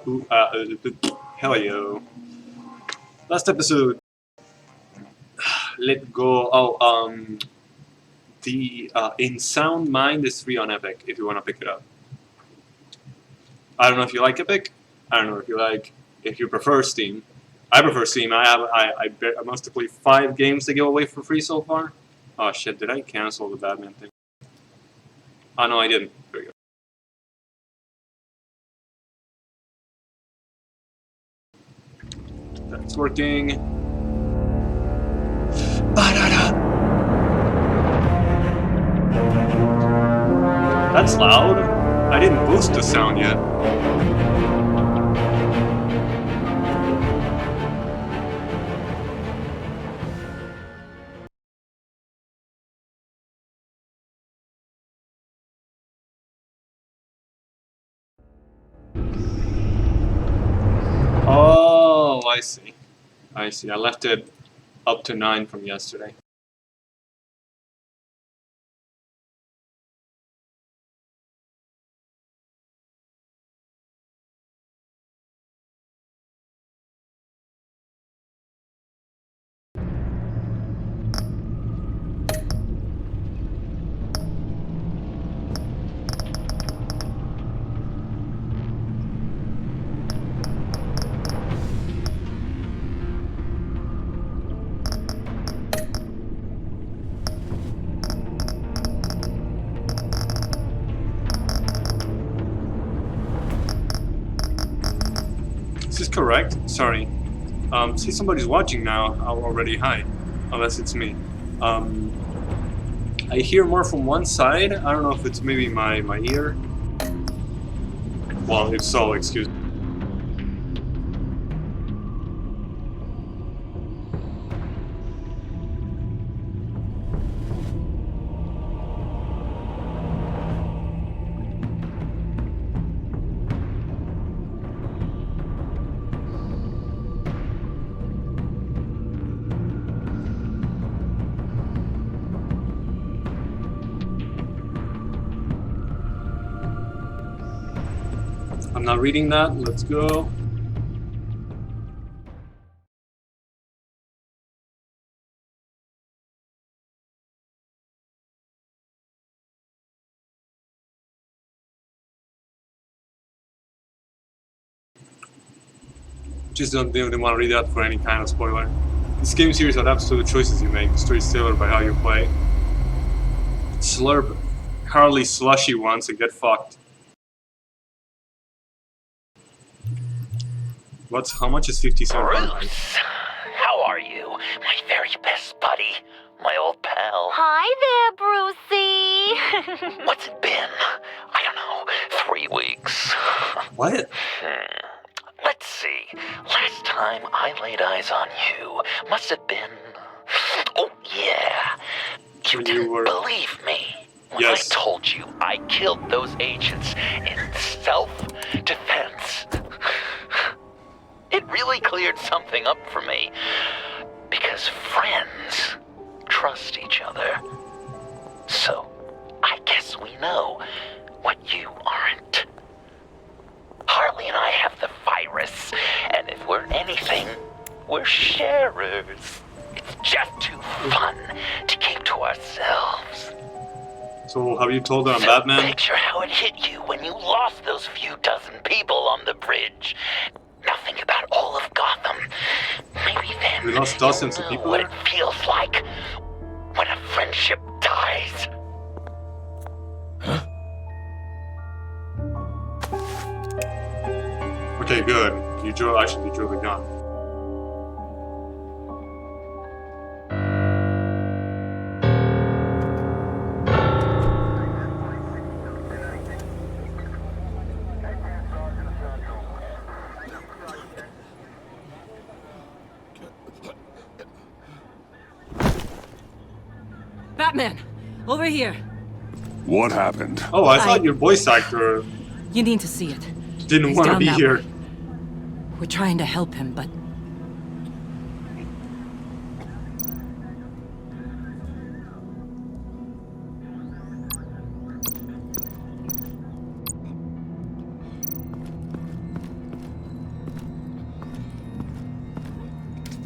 Ooh, hell yo. Last episode, let go. The In Sound Mind is free on Epic if you want to pick it up. I don't know if you like Epic. I don't know if you prefer Steam. I prefer Steam. I must have played 5 games to give away for free so far. Oh shit! Did I cancel the Batman thing? Oh no, I didn't. There we go. That's working. That's loud. I didn't boost the sound yet. Oh, I see. I see. I left it up to 9 from yesterday. Is this correct? Sorry. See, somebody's watching now already. Hi. Unless it's me. I hear more from one side. I don't know if it's maybe my ear. Well, if so, excuse me. I'm not reading that. Let's go. Just don't want to read that for any kind of spoiler. This game series adapts to the choices you make. The story is tailored by how you play. Slurp Harley slushy once and get fucked. How much is 57? Bruce, how are you? My very best buddy, my old pal. Hi there, Brucey. What's it been? I don't know, 3 weeks. What? Let's see. Last time I laid eyes on you must have been... Oh, yeah. You didn't believe me when Yes. I told you I killed those agents in self-defense. It really cleared something up for me. Because friends trust each other. So, I guess we know what you aren't. Harley and I have the virus, and if we're anything, we're sharers. It's just too fun to keep to ourselves. So, have you told her I'm Batman? Picture how it hit you when you lost those few dozen people on the bridge. Nothing about all of Gotham. Maybe then We lost dozens of you'll know people what there? it feels like when a friendship dies. Okay, good. You drew the gun. Batman! Over here! What happened? Oh, I thought your voice actor You need to see it. didn't He's want to down be that here. way. We're trying to help him, but...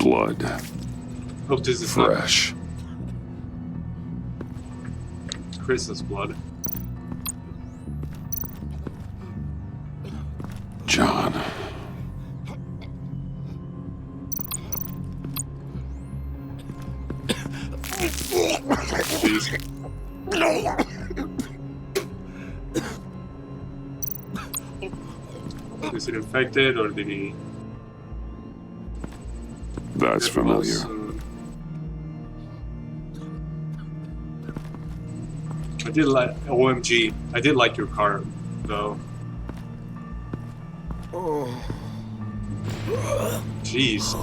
Blood. Hope this is not Fresh. Chris's blood. John. Jeez. Is he infected or did he? That's familiar. I did like OMG. I did like your car, though. Jeez.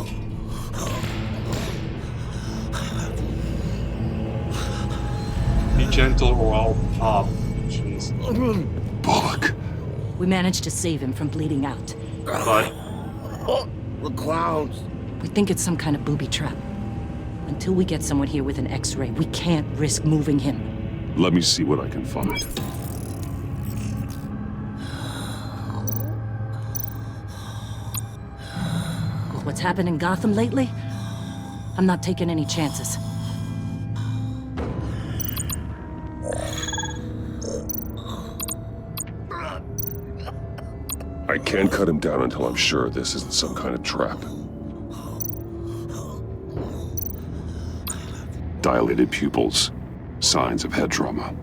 Be gentle or I'll pop. Jeez. Bullock. We managed to save him from bleeding out. But The clouds. We think it's some kind of booby trap. Until we get someone here with an X-ray, we can't risk moving him. Let me see what I can find. With what's happened in Gotham lately, I'm not taking any chances. I can't cut him down until I'm sure this isn't some kind of trap. Dilated pupils. Signs of head trauma.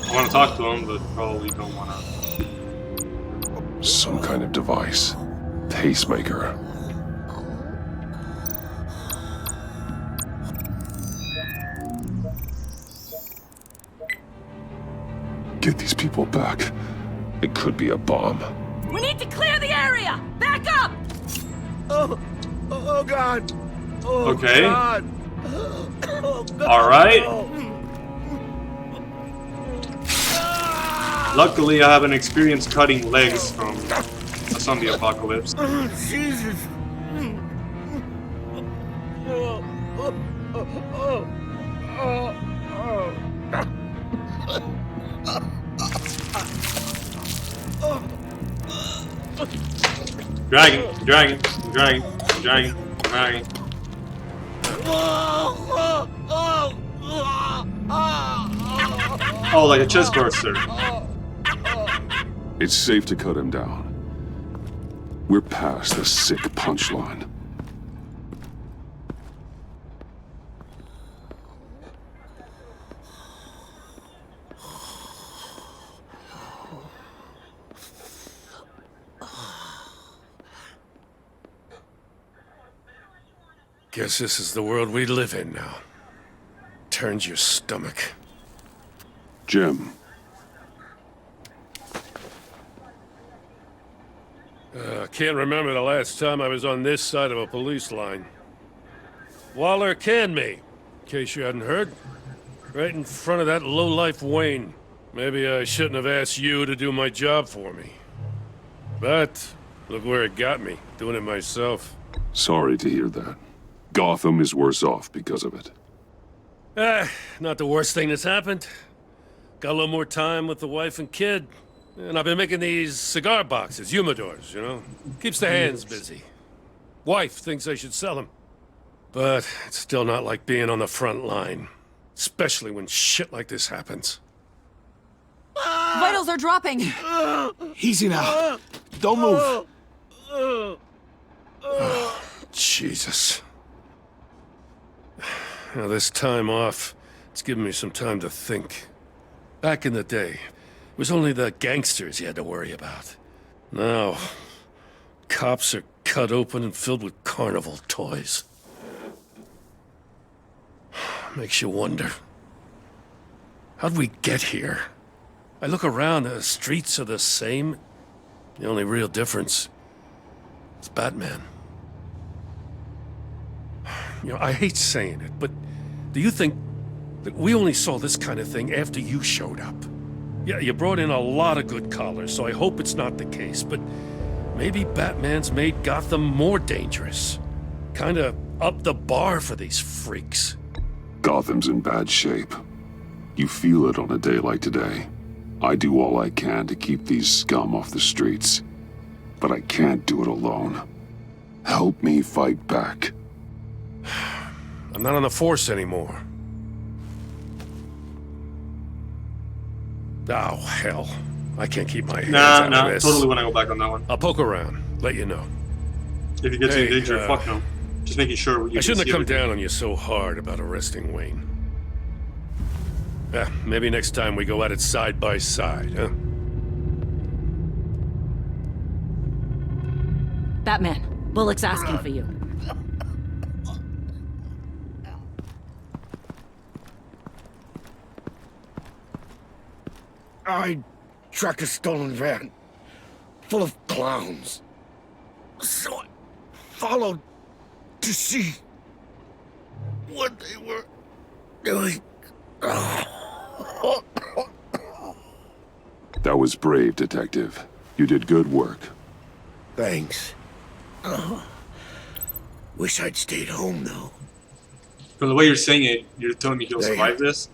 I want to talk to him, but probably don't want to. Some kind of device. Pacemaker. Get these people back. It could be a bomb. We need to clear the area! Back up! Oh God. Oh, Okay. God. Oh, God. All right. Oh. Luckily, I have an experience cutting legs from a zombie apocalypse. Oh, Jesus. Oh, oh, oh, oh, oh. Dragon, dragon, dragon, dragon, dragon. Oh, like a chest burster. It's safe to cut him down. We're past the sick punchline. Guess this is the world we live in now. Turns your stomach. Jim, Can't remember the last time I was on this side of a police line. Waller canned me, in case you hadn't heard. Right in front of that lowlife Wayne. Maybe I shouldn't have asked you to do my job for me. But, look where it got me, doing it myself. sorry to hear that. Gotham is worse off because of it. Not the worst thing that's happened. Got a little more time with the wife and kid. And I've been making these cigar boxes, humidors, you know? Keeps the hands busy. Wife thinks I should sell them. But it's still not like being on the front line. Especially when shit like this happens. Vitals are dropping! Easy now. Don't move. Jesus. Now, this time off, it's given me some time to think. Back in the day, it was only the gangsters you had to worry about. Now, cops are cut open and filled with carnival toys. Makes you wonder. How'd we get here? I look around, the streets are the same. The only real difference is Batman. You know, I hate saying it, but do you think that we only saw this kind of thing after you showed up? Yeah, you brought in a lot of good callers, so I hope it's not the case, but maybe Batman's made Gotham more dangerous. Kinda up the bar for these freaks. Gotham's in bad shape. You feel it on a day like today. I do all I can to keep these scum off the streets. but I can't do it alone. Help me fight back. I'm not on the force anymore. Oh, hell. I can't keep my hands out of this. Totally want to go back on that one. I'll poke around, let you know. If you get Hey, in danger, fuck no. Just making sure you I shouldn't can have come see everything. down on you so hard about arresting Wayne. Yeah, maybe next time we go at it side by side, huh? Batman, Bullock's asking for you. I tracked a stolen van full of clowns. So I followed to see what they were doing. That was brave, Detective. You did good work. Thanks. Wish I'd stayed home, though. From the way you're saying it, you're telling me he'll They- survive this?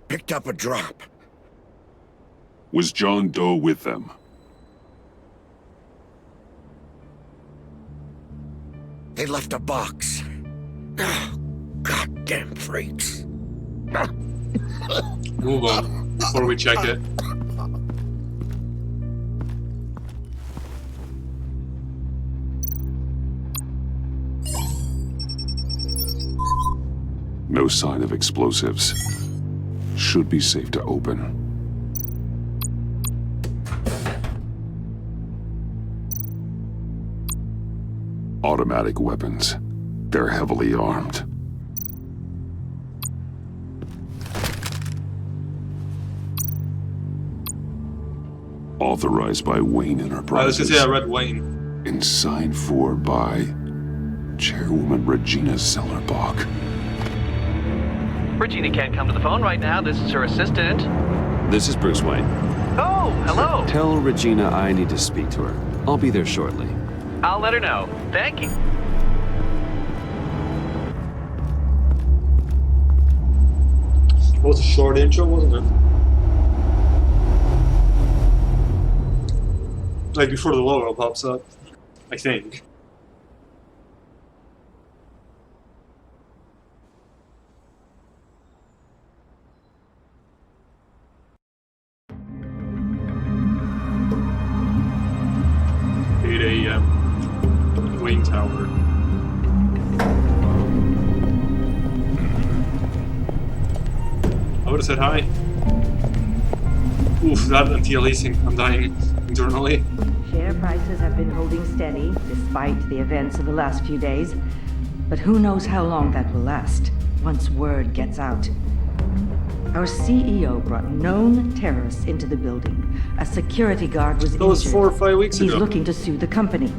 Picked up a drop. Was John Doe with them? They left a box. Goddamn freaks. Move on before we check it. No sign of explosives. Should be safe to open. Automatic weapons. They're heavily armed. Authorized by Wayne I was Enterprises. gonna say I read Wayne. And signed for by Chairwoman Regina Zellerbach. Regina can't come to the phone right now. This is her assistant. This is Bruce Wayne. Oh, hello. Tell Regina I need to speak to her. I'll be there shortly. I'll let her know. Thank you. It was a short intro, wasn't it? Like before the logo pops up, I think. Wayne Tower. I would have said hi. Oof, that anti-aliasing. I'm dying internally. Share prices have been holding steady despite the events of the last few days. But who knows how long that will last once word gets out. Our CEO brought known terrorists into the building. A security guard was That was injured. 4 or 5 weeks He's ago. looking to sue the company.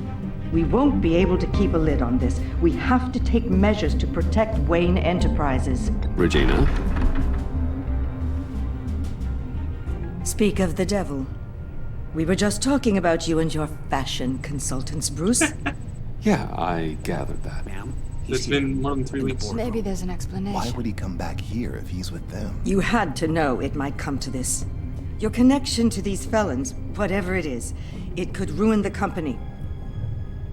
We won't be able to keep a lid on this. We have to take measures to protect Wayne Enterprises. Regina? Speak of the devil. We were just talking about you and your fashion consultants, Bruce. Yeah, I gathered that. Ma'am, It's been more than 3 weeks. Maybe there's an explanation. Why would he come back here if he's with them? You had to know it might come to this. Your connection to these felons, whatever it is, it could ruin the company.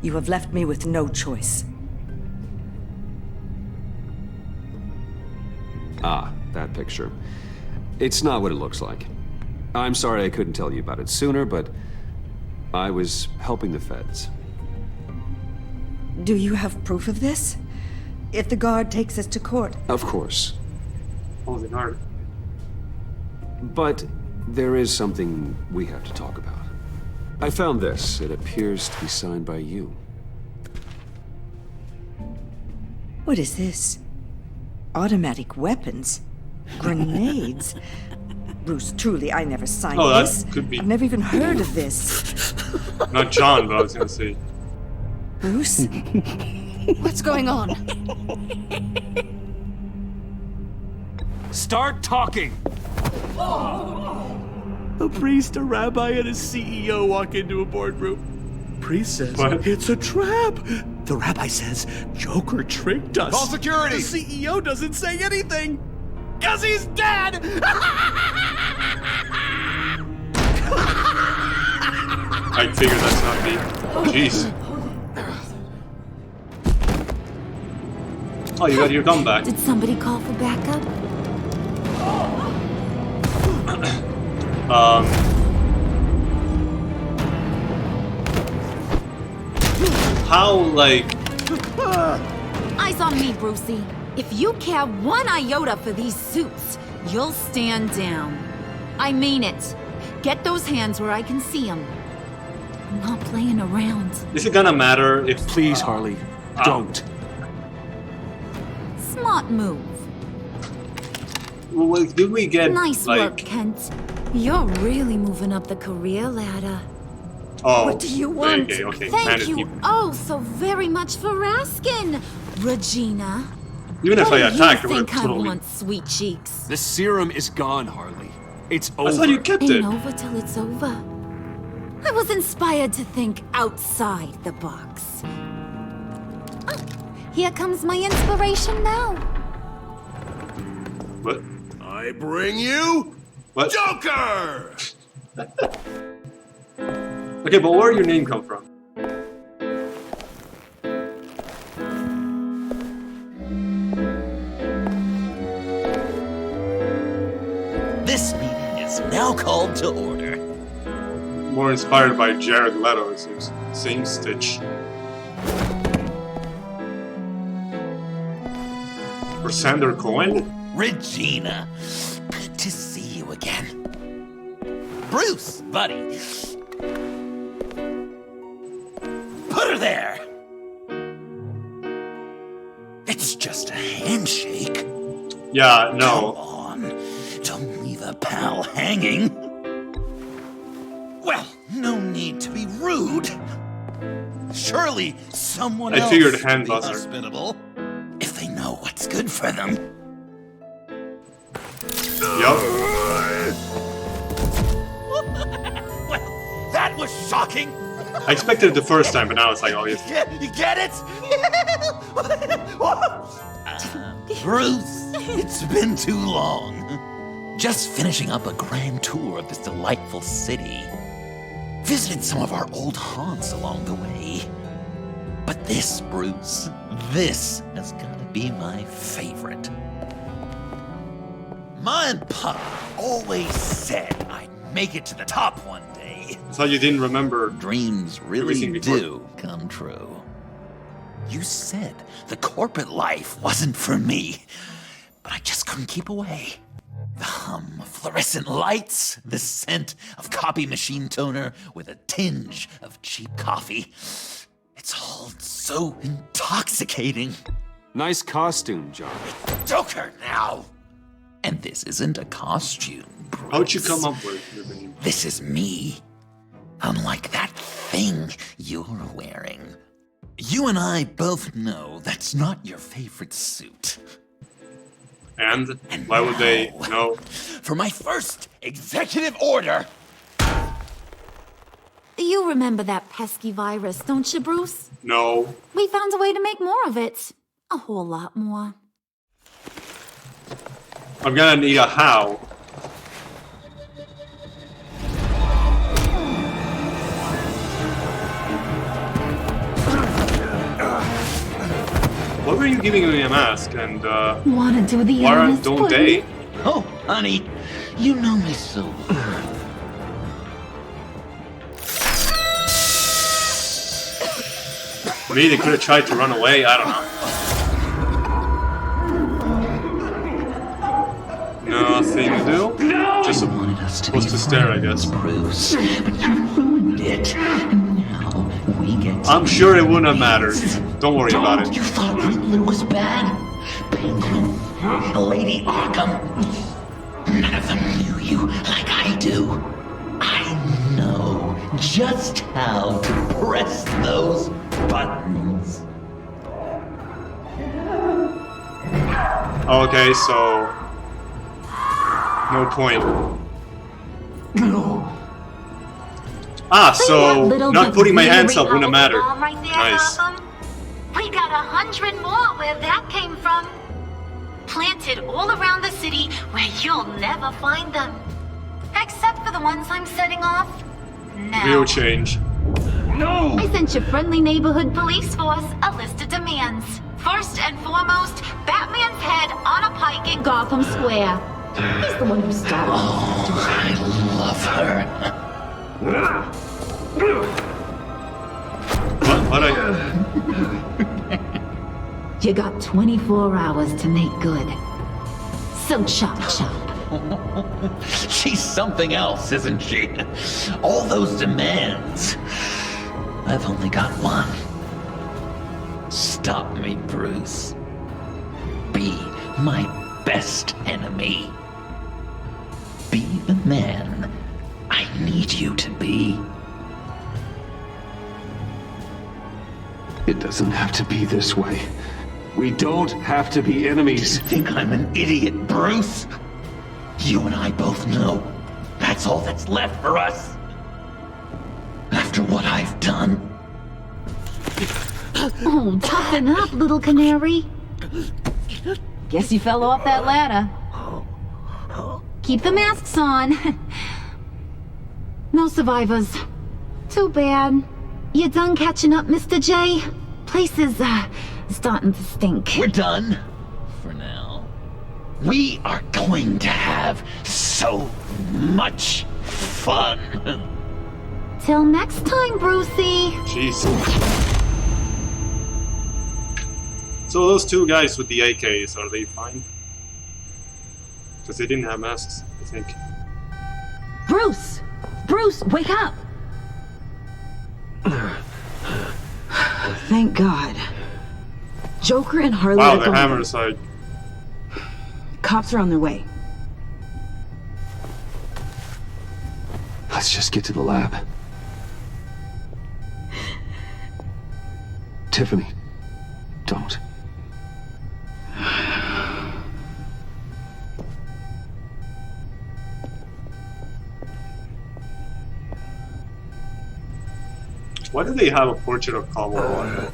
You have left me with no choice. Ah, that picture. It's not what it looks like. I'm sorry I couldn't tell you about it sooner, but I was helping the feds. Do you have proof of this? If the guard takes us to court, Of course. Oh, the guard. But there is something we have to talk about. I found this. It appears to be signed by you. what is this? Automatic weapons? Grenades? Bruce, truly, I never signed Oh, that this. could be- I've never even heard of this. Not John, but I was gonna say. Bruce? What's going on? start talking! A priest, a rabbi, and a CEO walk into a boardroom. Priest says, What? it's a trap. The rabbi says, Joker tricked us. Call security! The CEO doesn't say anything, because he's dead! I figured that's not me. Jeez. Oh, you got your gun back. Did somebody call for backup? How, like... Eyes on me, Brucey. If you care one iota for these suits, you'll stand down. I mean it. Get those hands where I can see them. I'm not playing around. Is it gonna matter if... Please, Harley, don't. Smart move. Well, did we get, Nice like... work, Kent. You're really moving up the career ladder. Oh, What do you want? okay. Thank Managed you people. oh so very much for asking, Regina. Even if What I do attacked, you it would think I totally... want, sweet cheeks? The serum is gone, Harley. It's over. I thought you kept it. Ain't over till it's over. I was inspired to think outside the box. Oh, here comes my inspiration now. What? I bring you What? Joker! Okay, but where did your name come from? This meeting is now called to order. More inspired by Jared Leto, it seems. Same Stitch. Or Sander Cohen? Regina, good to see you again. Bruce, buddy. Put her there. It's just a handshake. Yeah, Come no. on, don't leave a pal hanging. Well, no need to be rude. Surely someone I else figured would be handbuzzer. hospitable if they know what's good for them. Yup. Well, that was shocking. I expected it the first time, but now it's like, oh, yes. You get it? Bruce, it's been too long. Just finishing up a grand tour of this delightful city. Visited some of our old haunts along the way. But this, Bruce, this has got to be my favorite. Ma and Pop always said I'd make it to the top one day. I thought you didn't remember. Dreams really everything before. do come true. You said the corporate life wasn't for me, but I just couldn't keep away. The hum of fluorescent lights, the scent of copy machine toner with a tinge of cheap coffee. It's all so intoxicating. Nice costume, John. Joker now! And this isn't a costume, Bruce. How'd you come up with your name? This is me. Unlike that thing you're wearing. You and I both know that's not your favorite suit. And why would they know? For my first executive order. You remember that pesky virus, don't you, Bruce? No. We found a way to make more of it. A whole lot more. I'm gonna need a how. What were you giving me a mask and Wanna do the why honest don't pudding? they? Oh, honey, you know me so well. Maybe they could have tried to run away, I don't know. Nothing to do? Just supposed to stare, I guess. Bruce, but you ruined it. And now we get to I'm sure it wouldn't have mattered. Don't worry about it. You thought Riddler was bad? Penguin, Lady Arkham. None of them knew you like I do. I know just how to press those buttons. Okay, so... no point. No. Ah, so not putting my hands up wouldn't have mattered. Right there, Nice. Gotham. We got 100 more where that came from. Planted all around the city where you'll never find them. Except for the ones I'm setting off Now. Real change. No! I sent your friendly neighborhood police force a list of demands. First and foremost, Batman's head on a pike in Gotham Square. He's the one who started. Oh, I love her. What You got 24 hours to make good. So chop chop. She's something else, isn't she? All those demands. I've only got one. Stop me, Bruce. Be my best enemy. Be the man I need you to be. It doesn't have to be this way. We don't have to be enemies. You think I'm an idiot, Bruce? You and I both know that's all that's left for us. After what I've done. Oh, toughen up, little canary. Guess you fell off that ladder. Keep the masks on. No survivors. Too bad. You done catching up, Mr. J? Place is, starting to stink. We're done. For now. We are going to have so much fun. Till next time, Brucey. Jeez. So those two guys with the AKs, are they fine? Because they didn't have masks, I think. Bruce! Bruce, wake up! Thank God. Joker and Harley Wow, are the gone. hammers are... Cops are on their way. Let's just get to the lab. Tiffany, don't. Why do they have a portrait of Cowboy?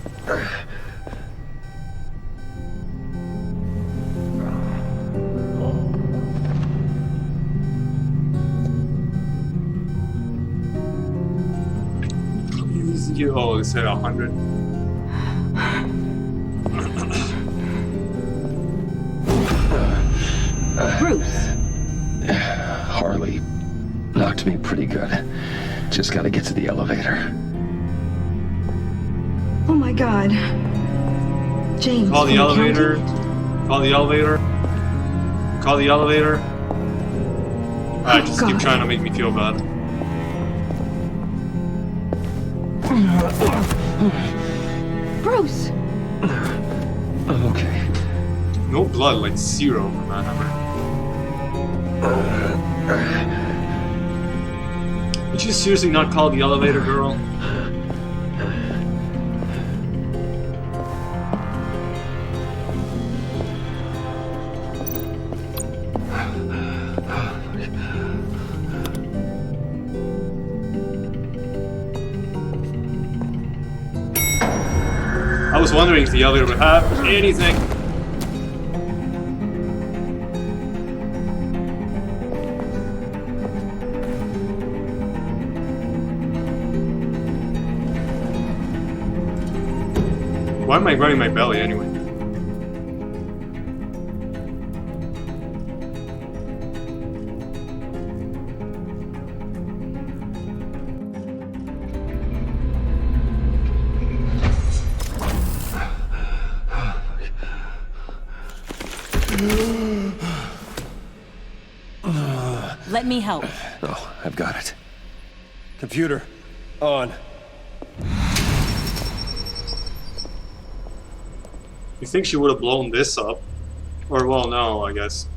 Oh, it said 100. Bruce! Harley knocked me pretty good. Just gotta get to the elevator. Oh my God. James. Call the from elevator. accounting? Call the elevator. Call the elevator. Alright, just keep God. trying to make me feel bad. Bruce! Okay. No blood, like 0 from that hammer. Would you seriously not call the elevator, girl? I was wondering if the elevator would have anything. Why am I running my belly anyway? Let me help. Oh, I've got it. Computer, on. You think she would have blown this up? Or, well, no, I guess.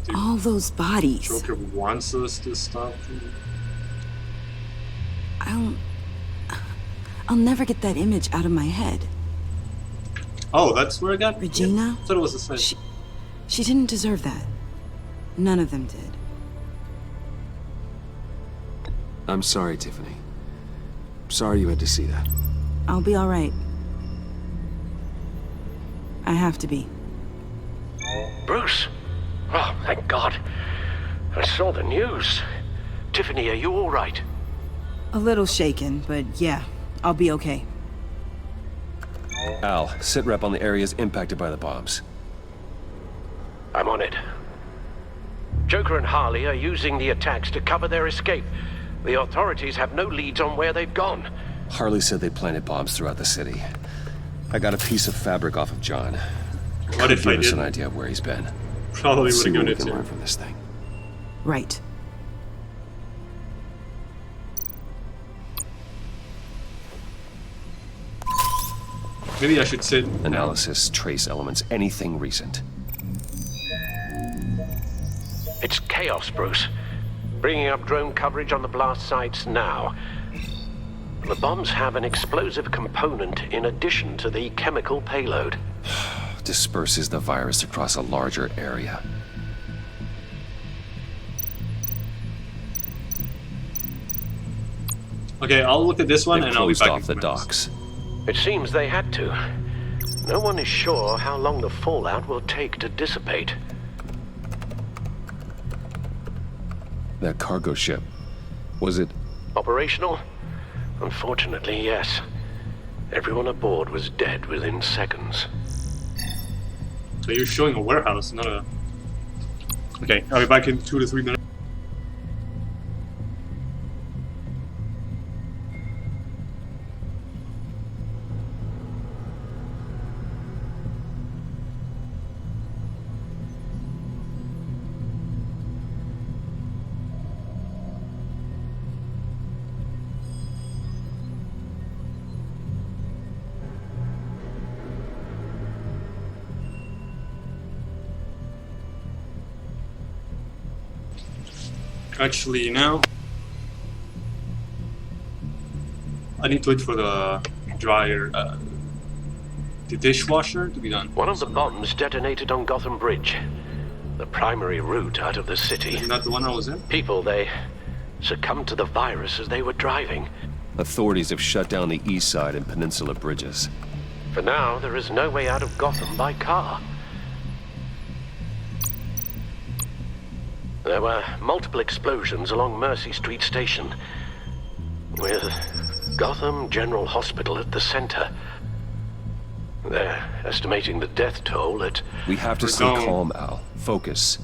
Dude, All those bodies. Joker wants us to stop. I'll never get that image out of my head. Oh, that's where I got Regina? I thought it was the same. She didn't deserve that. None of them did. I'm sorry, Tiffany. Sorry you had to see that. I'll be all right. I have to be. Bruce! Oh, thank God. I saw the news. Tiffany, are you all right? A little shaken, but yeah, I'll be okay. Al, sit rep on the areas impacted by the bombs. I'm on it. Joker and Harley are using the attacks to cover their escape. The authorities have no leads on where they've gone. Harley said they planted bombs throughout the city. I got a piece of fabric off of John. What if I give us did? an idea of where he's been. Probably See would have what given we it can to learn him. from this thing. Right. Maybe I should sit. Analysis, trace elements, anything recent. It's chaos, Bruce. Bringing up drone coverage on the blast sites now. The bombs have an explosive component in addition to the chemical payload. Disperses the virus across a larger area. Okay, I'll look at this one They and I'll be closed back off in the 2 docks. It seems they had to. No one is sure how long the fallout will take to dissipate. That cargo ship, was it? Operational? Unfortunately, yes. Everyone aboard was dead within seconds. So you're showing a warehouse, not a... Okay, I'll be back in 2 to 3 minutes. Actually, now I need to wait for the dryer, the dishwasher to be done. One of the bombs detonated on Gotham Bridge, the primary route out of the city. Isn't that the one I was in? People, they succumbed to the virus as they were driving. Authorities have shut down the east side and peninsula bridges. For now, there is no way out of Gotham by car. There were multiple explosions along Mercy Street Station, with Gotham General Hospital at the center. They're estimating the death toll at... We have to stay calm, Al. Focus.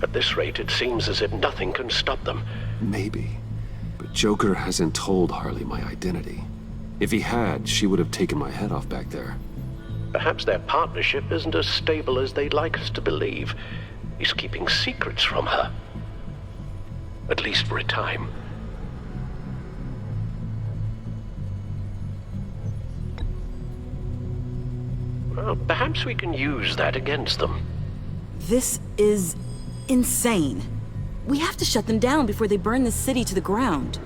At this rate, it seems as if nothing can stop them. Maybe. But Joker hasn't told Harley my identity. If he had, she would have taken my head off back there. Perhaps their partnership isn't as stable as they'd like us to believe. He's keeping secrets from her. At least for a time. Well, perhaps we can use that against them. This is insane. We have to shut them down before they burn the city to the ground.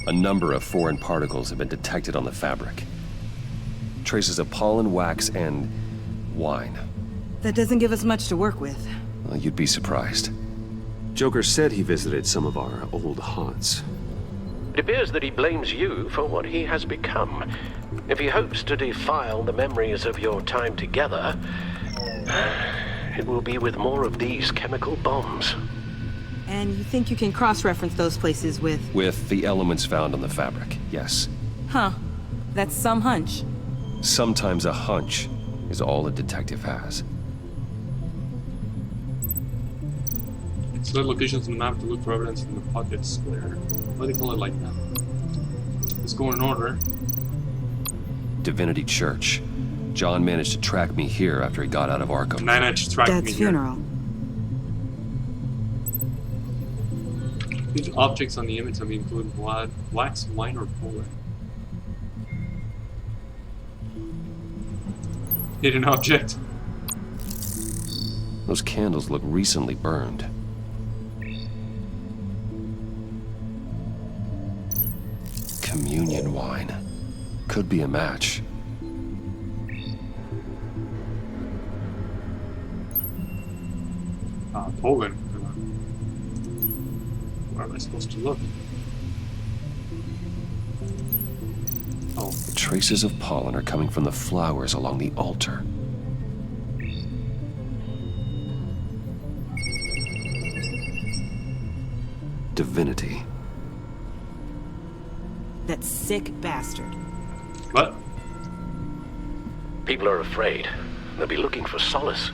A number of foreign particles have been detected on the fabric. Traces of pollen, wax, and wine. That doesn't give us much to work with. Well, you'd be surprised. Joker said he visited some of our old haunts. It appears that he blames you for what he has become. If he hopes to defile the memories of your time together, it will be with more of these chemical bombs. And you think you can cross-reference those places with... With the elements found on the fabric, yes. Huh. That's some hunch. Sometimes a hunch is all a detective has. Select locations on the map to look for evidence in the pocket square. Why do they call it like that? Let's go in order. Divinity Church. John managed to track me here after he got out of Arkham. Managed to track me Dad's funeral. These objects on the image have included wax, wine, or pollen. Hidden object. Those candles look recently burned. Communion wine. Could be a match. Pollen. Where am I supposed to look? Oh. Traces of pollen are coming from the flowers along the altar. divinity. That sick bastard. What? People are afraid. They'll be looking for solace.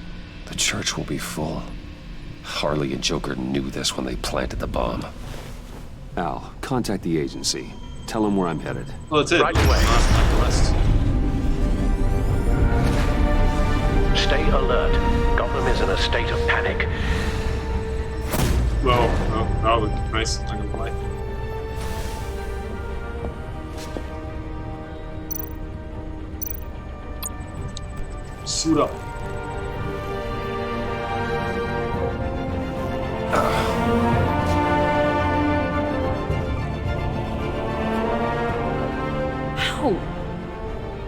The church will be full. Harley and Joker knew this when they planted the bomb. Al, contact the agency. Tell them where I'm headed. Well, that's it. Right away. Not the rest. Stay alert. Gotham is in a state of panic. Well, that would be nice. I'm gonna play. Suit up.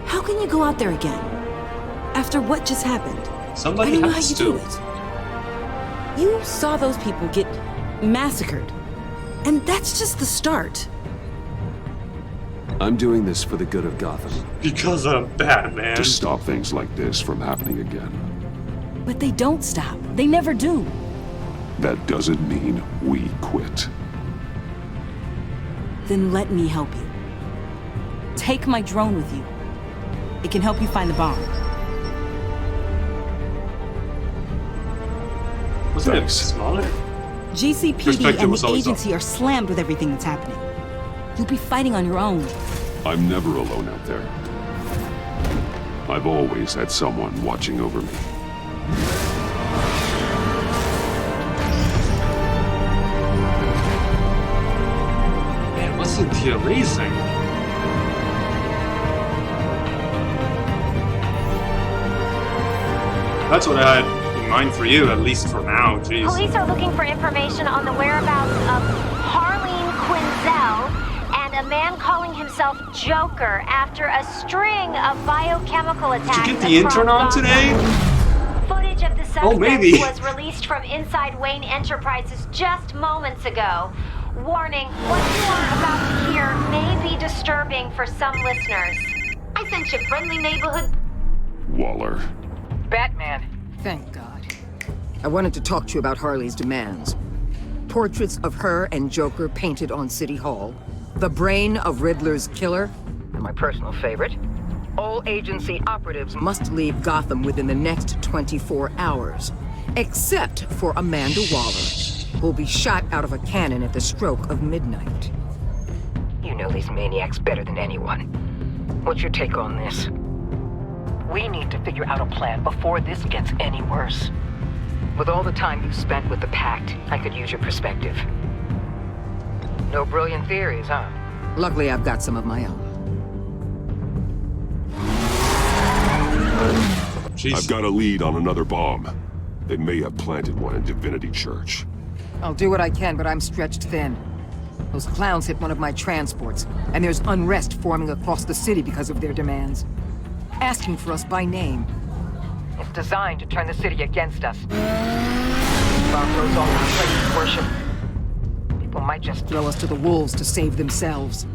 How can you go out there again? After what just happened? Somebody I don't know how has you to. do it. You saw those people get massacred. And that's just the start. I'm doing this for the good of Gotham. Because I'm Batman. To stop things like this from happening again. But they don't stop. They never do. That doesn't mean we quit. Then let me help you. Take my drone with you. It can help you find the bomb. Wasn't it smaller? GCPD Perspective and was the always agency are slammed with everything that's happening. You'll be fighting on your own. I'm never alone out there. I've always had someone watching over me. Man, wasn't he amazing? That's what I had in mind for you, at least for now. Jeez. Police are looking for information on the whereabouts of Harleen Quinzel and a man calling himself Joker after a string of biochemical attacks. Did you get the intern on today? Footage of the suspect maybe. was released from inside Wayne Enterprises just moments ago. Warning, what you are about to hear may be disturbing for some listeners. I sent you friendly neighborhood... Waller. Batman. Thank God. I wanted to talk to you about Harley's demands. Portraits of her and Joker painted on City Hall. The brain of Riddler's killer. And my personal favorite. All agency operatives must leave Gotham within the next 24 hours. Except for Amanda Waller, who'll be shot out of a cannon at the stroke of midnight. You know these maniacs better than anyone. What's your take on this? We need to figure out a plan before this gets any worse. With all the time you spent with the Pact, I could use your perspective. No brilliant theories, huh? Luckily, I've got some of my own. I've got a lead on another bomb. They may have planted one in Divinity Church. I'll do what I can, but I'm stretched thin. Those clowns hit one of my transports, and there's unrest forming across the city because of their demands. Asking for us by name. It's designed to turn the city against us. Bomb goes all over places of worship. People might just throw us to the wolves to save themselves.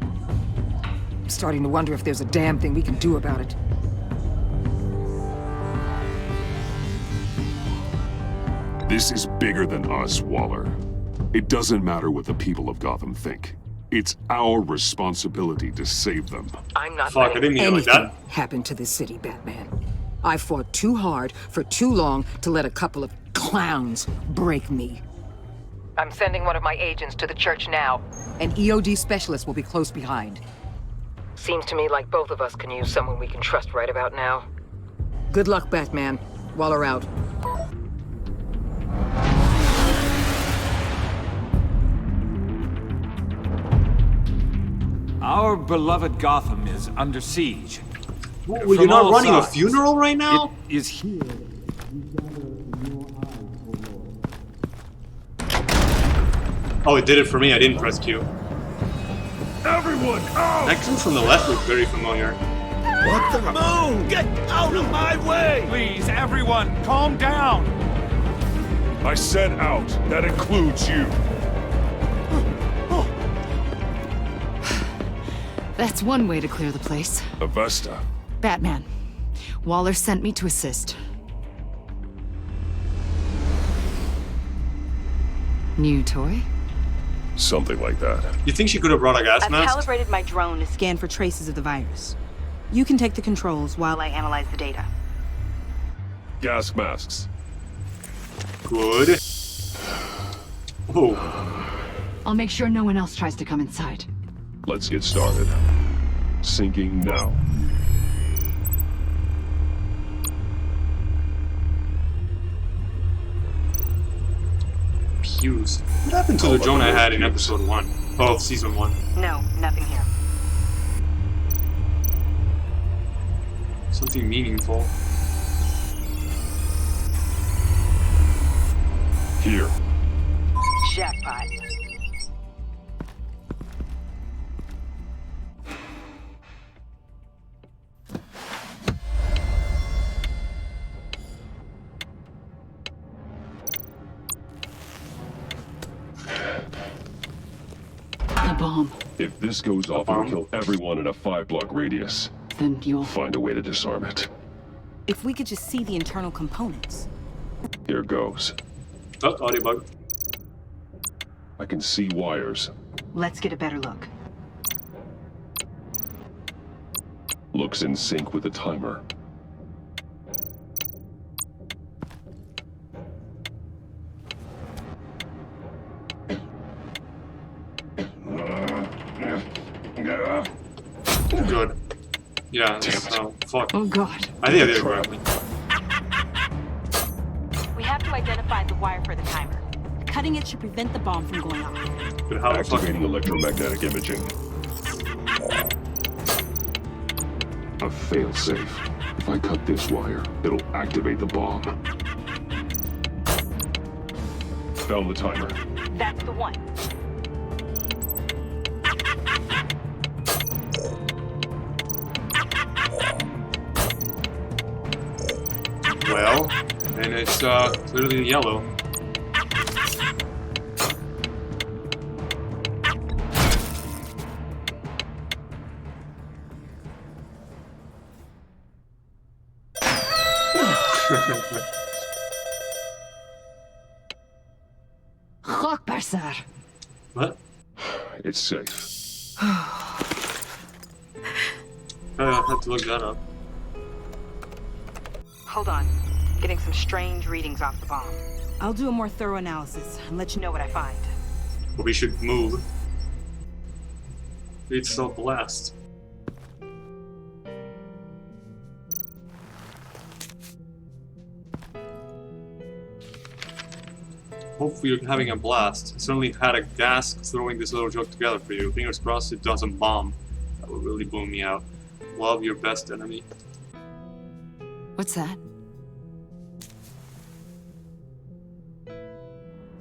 I'm starting to wonder if there's a damn thing we can do about it. This is bigger than us, Waller. It doesn't matter what the people of Gotham think. It's our responsibility to save them. I'm not Fuck, I didn't mean it like that. Happen to this city, Batman. I fought too hard for too long to let a couple of clowns break me. I'm sending one of my agents to the church now. An EOD specialist will be close behind. Seems to me like both of us can use someone we can trust right about now. Good luck, Batman. Waller out. Our beloved Gotham is under siege. Well, you're not running a funeral right now? It is here. Oh, it did it for me. I didn't press Q. Everyone, out! That clue from the left looked very familiar. What the moon? Get out of my way! Please, everyone, calm down. I said out. That includes you. That's one way to clear the place. Avesta. Batman. Waller sent me to assist. New toy? Something like that. You think she could have brought a gas I've mask? calibrated my drone to scan for traces of the virus. You can take the controls while I analyze the data. Gas masks. Good. Oh. I'll make sure no one else tries to come inside. Let's get started. Syncing now. Hughes. What happened to the drone I had in episode 1? Oh, season 1. No, nothing here. Something meaningful. Here. Jackpot. The bomb. If this goes off, it'll kill everyone in a 5-block radius. Then you'll find a way to disarm it. If we could just see the internal components. Here goes. Oh, audio bug. I can see wires. Let's get a better look. Looks in sync with the timer. Good. Yeah, oh, fuck. Oh god. I think I did it correctly. We have to identify the wire for the timer. Cutting it should prevent the bomb from going off. But how activating electromagnetic imaging. A failsafe. If I cut this wire, it'll activate the bomb. Found the timer. That's the one. Well, and it's clearly yellow. Rockbasser. What? It's safe. I have to look that up. Hold on. Getting some strange readings off the bomb. I'll do a more thorough analysis and let you know what I find. But we should move. It's so blast. Hopefully you're having a blast. I certainly had a gas throwing this little joke together for you. Fingers crossed it doesn't bomb. That would really boom me out. Love your best enemy. What's that?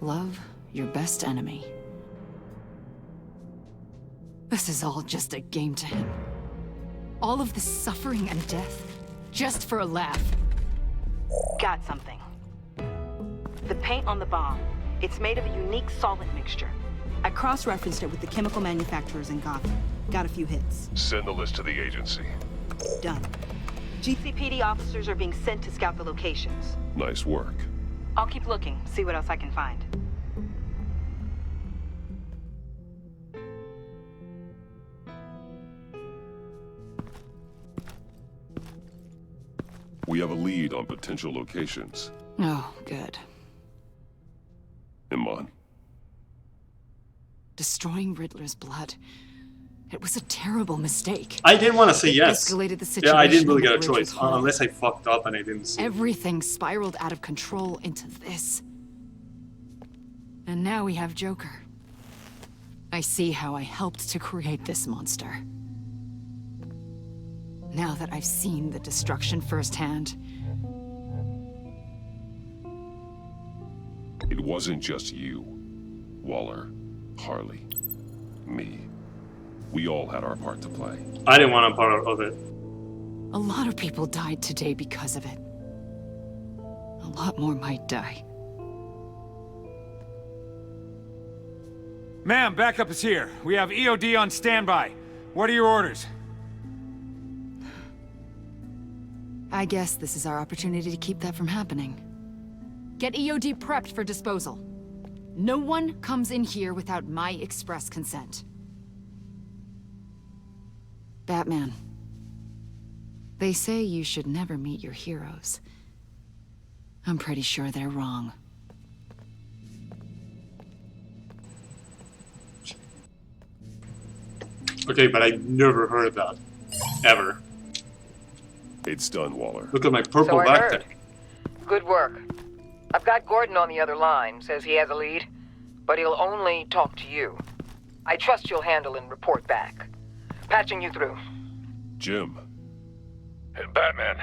Love your best enemy. This is all just a game to him. All of this suffering and death, just for a laugh. Got something. The paint on the bomb. It's made of a unique solvent mixture. I cross-referenced it with the chemical manufacturers in Gotham. Got a few hits. Send the list to the agency. Done. GCPD officers are being sent to scout the locations. Nice work. I'll keep looking, see what else I can find. We have a lead on potential locations. Oh, good. Iman. Destroying Riddler's blood. It was a terrible mistake. I didn't want to say It yes. escalated the situation. Yeah, I didn't really get a on the bridge choice. with Hall. Unless I fucked up and I didn't see. Everything spiraled out of control into this. And now we have Joker. I see how I helped to create this monster. Now that I've seen the destruction firsthand, It wasn't just you, Waller, Harley, me. We all had our part to play. I didn't want a part of it. a lot of people died today because of it. A lot more might die. Ma'am, backup is here. We have EOD on standby. What are your orders? I guess this is our opportunity to keep that from happening. Get EOD prepped for disposal. No one comes in here without my express consent. Batman. They say you should never meet your heroes. I'm pretty sure they're wrong. Okay, but I never heard that. Ever. It's done, Waller. Look at my purple So I backpack. heard. Good work. I've got Gordon on the other line. Says he has a lead, but he'll only talk to you. I trust you'll handle and report back. Patching you through. Jim. Hey, Batman,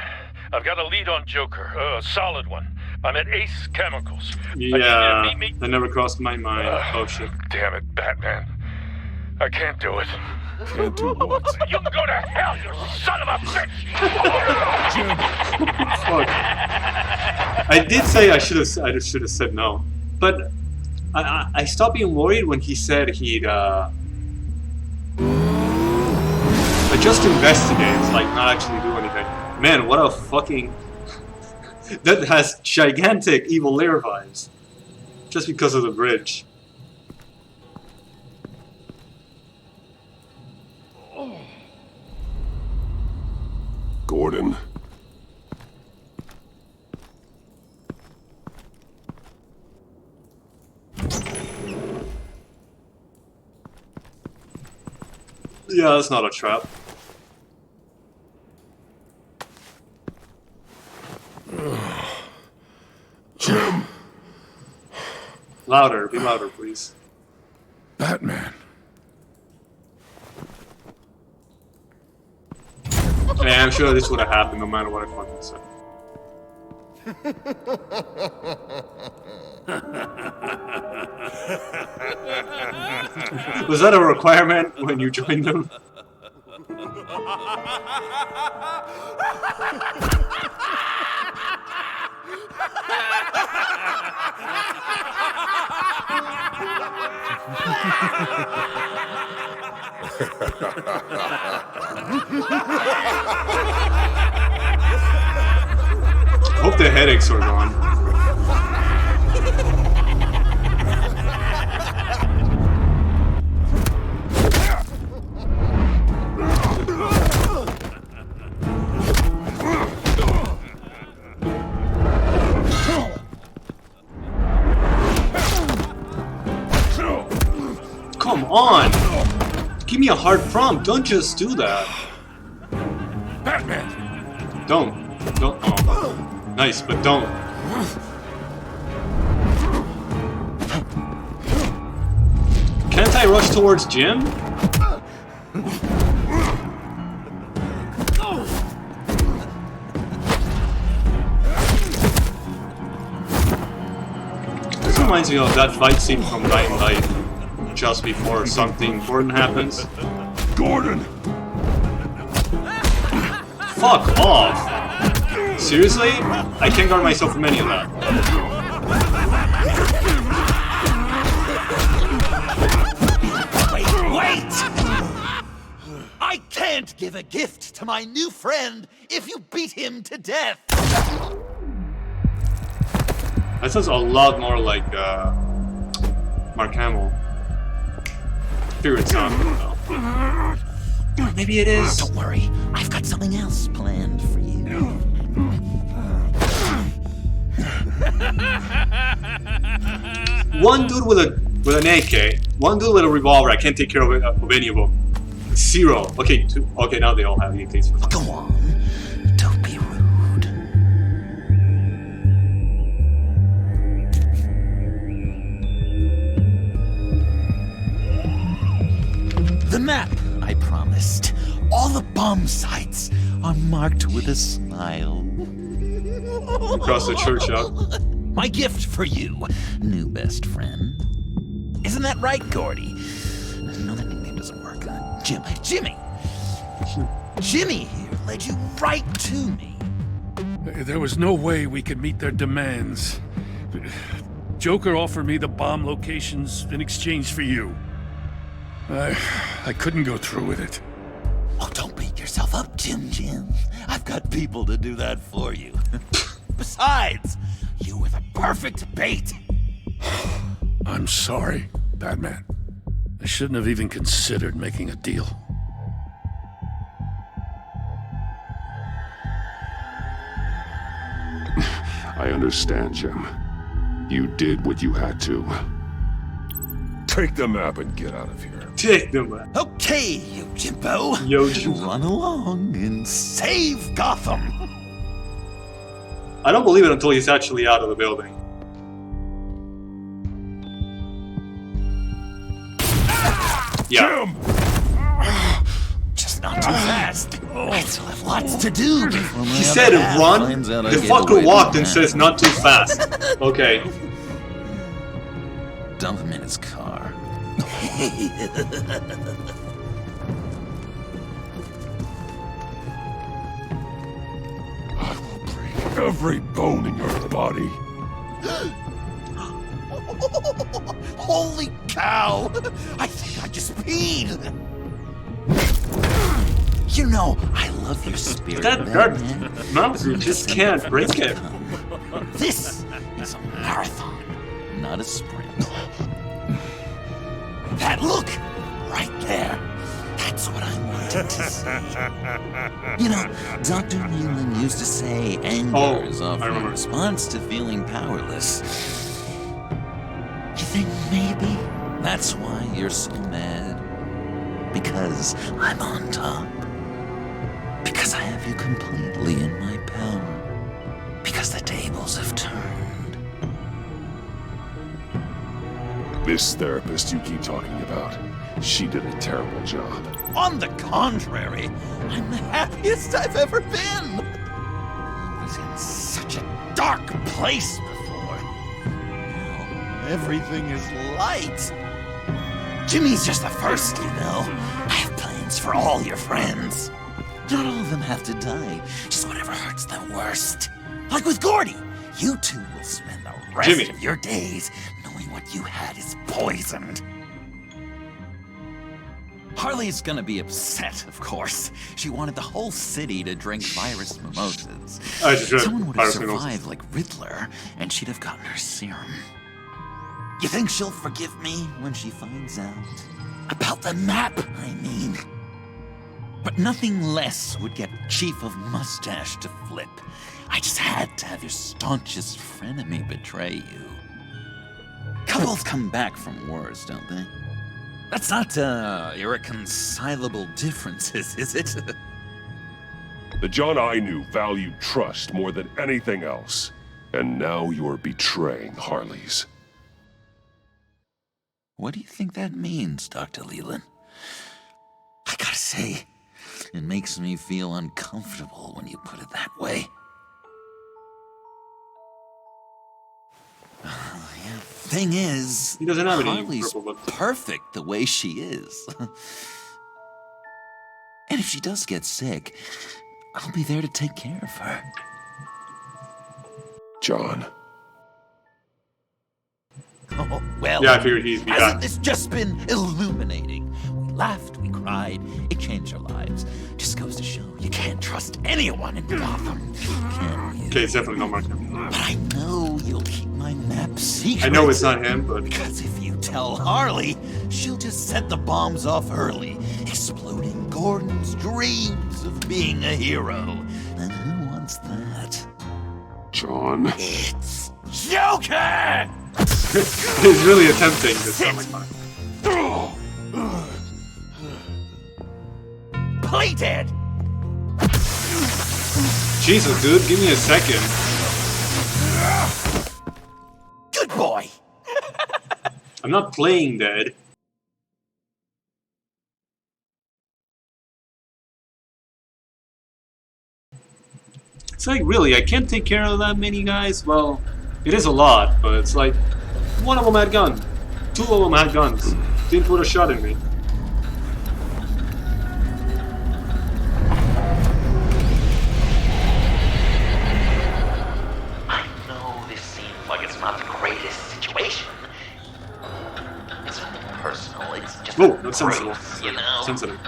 I've got a lead on Joker, a solid one. I'm at Ace Chemicals. Yeah, Meet me. that never crossed my mind. Oh shit. Damn it, Batman. I can't do it. Can't do what? You can go to hell, you son of a bitch! Fuck. I did say I should have said no, but I stopped being worried when he said he'd just investigate, like not actually do anything. Man, what a fucking that has gigantic Evil Lair vibes, just because of the bridge. Gordon. Yeah, that's not a trap. Jim. Louder, be louder, please. Batman. Yeah, I'm sure this would have happened no matter what I fucking said. Was that a requirement when you joined them? Hope the headaches are gone. Come on! Give me a hard prompt, don't just do that. Batman! Don't. Oh. Nice, but don't. Can't I rush towards Jim? This reminds me of that fight scene from Dying Light, just before something important happens. Gordon! Fuck off! Seriously? I can't guard myself from any of that. Wait! I can't give a gift to my new friend if you beat him to death! That sounds a lot more like, Mark Hamill. Figure it's not, though. Maybe it is. Don't worry, I've got something else planned for you. One dude with an AK, one dude with a revolver. I can't take care of any of them. Zero. Okay, two. Okay, now they all have AKs for some. Go on. Don't be rude. The map I promised. All the bomb sites are marked with a smile. Across the church out. My gift for you, new best friend. Isn't that right, Gordy? No, that nickname doesn't work. Jimmy! Jimmy here led you right to me. There was no way we could meet their demands. Joker offered me the bomb locations in exchange for you. I couldn't go through with it. Oh, don't beat yourself up, Jim. I've got people to do that for you. Besides, you were the perfect bait. I'm sorry, Batman. I shouldn't have even considered making a deal. I understand, Jim. You did what you had to. Take the map and get out of here. Take the map. Okay, you Jimbo. Yo, Jimbo. Run along and save Gotham. I don't believe it until he's actually out of the building. Yeah. Jim! Just not too fast. I still have lots to do. He said run. The fucker walked and says not too fast. Okay. Dump him in his car. I will break every bone in your body. Holy cow! I think I just peed. You know, I love your spirit. That mouth, you just can't break it. This is a marathon, not a sprint. That look, right there. That's what I wanted to see. You know, Dr. Leland used to say anger is often a response to feeling powerless. You think maybe that's why you're so mad? Because I'm on top. Because I have you completely in my power. Because the tables have turned. This therapist you keep talking about, she did a terrible job. On the contrary, I'm the happiest I've ever been. I was in such a dark place before. Now everything is light. Jimmy's just the first, you know. I have plans for all your friends. Not all of them have to die, just whatever hurts them worst. Like with Gordy, you two will spend the rest of your days knowing what you had is poisoned. Harley's gonna be upset, of course. She wanted the whole city to drink virus mimosas. Someone would have survived like Riddler, and she'd have gotten her serum. You think she'll forgive me when she finds out? About the map, I mean. But nothing less would get Chief of Mustache to flip. I just had to have your staunchest frenemy betray you. Couples come back from wars, don't they? That's not, irreconcilable differences, is it? The John I knew valued trust more than anything else. And now you're betraying Harley's. What do you think that means, Dr. Leland? I gotta say, it makes me feel uncomfortable when you put it that way. Yeah, thing is, he doesn't have any Harley's perfect the way she is. And if she does get sick, I'll be there to take care of her. John. Oh, well, yeah, I figured he'd be hasn't this just been illuminating? We laughed, we cried, it changed our lives. Just goes to show you can't trust anyone in Gotham, can you? Okay, it's definitely not Mark Hamill. But I know you'll keep my map secret. I know it's not him, but... Because if you tell Harley, she'll just set the bombs off early, exploding Gordon's dreams of being a hero. And who wants that? John. It's Joker! He's really attempting to sound like Mark. Play dead! Jesus, dude, give me a second. Good boy! I'm not playing dead. It's like, really, I can't take care of that many guys? Well, it is a lot, but it's like, one of them had guns. Two of them had guns. Didn't put a shot in me. I know this seems like it's not the greatest situation. It's personal, it's just that's sensible. you know? Sensitive.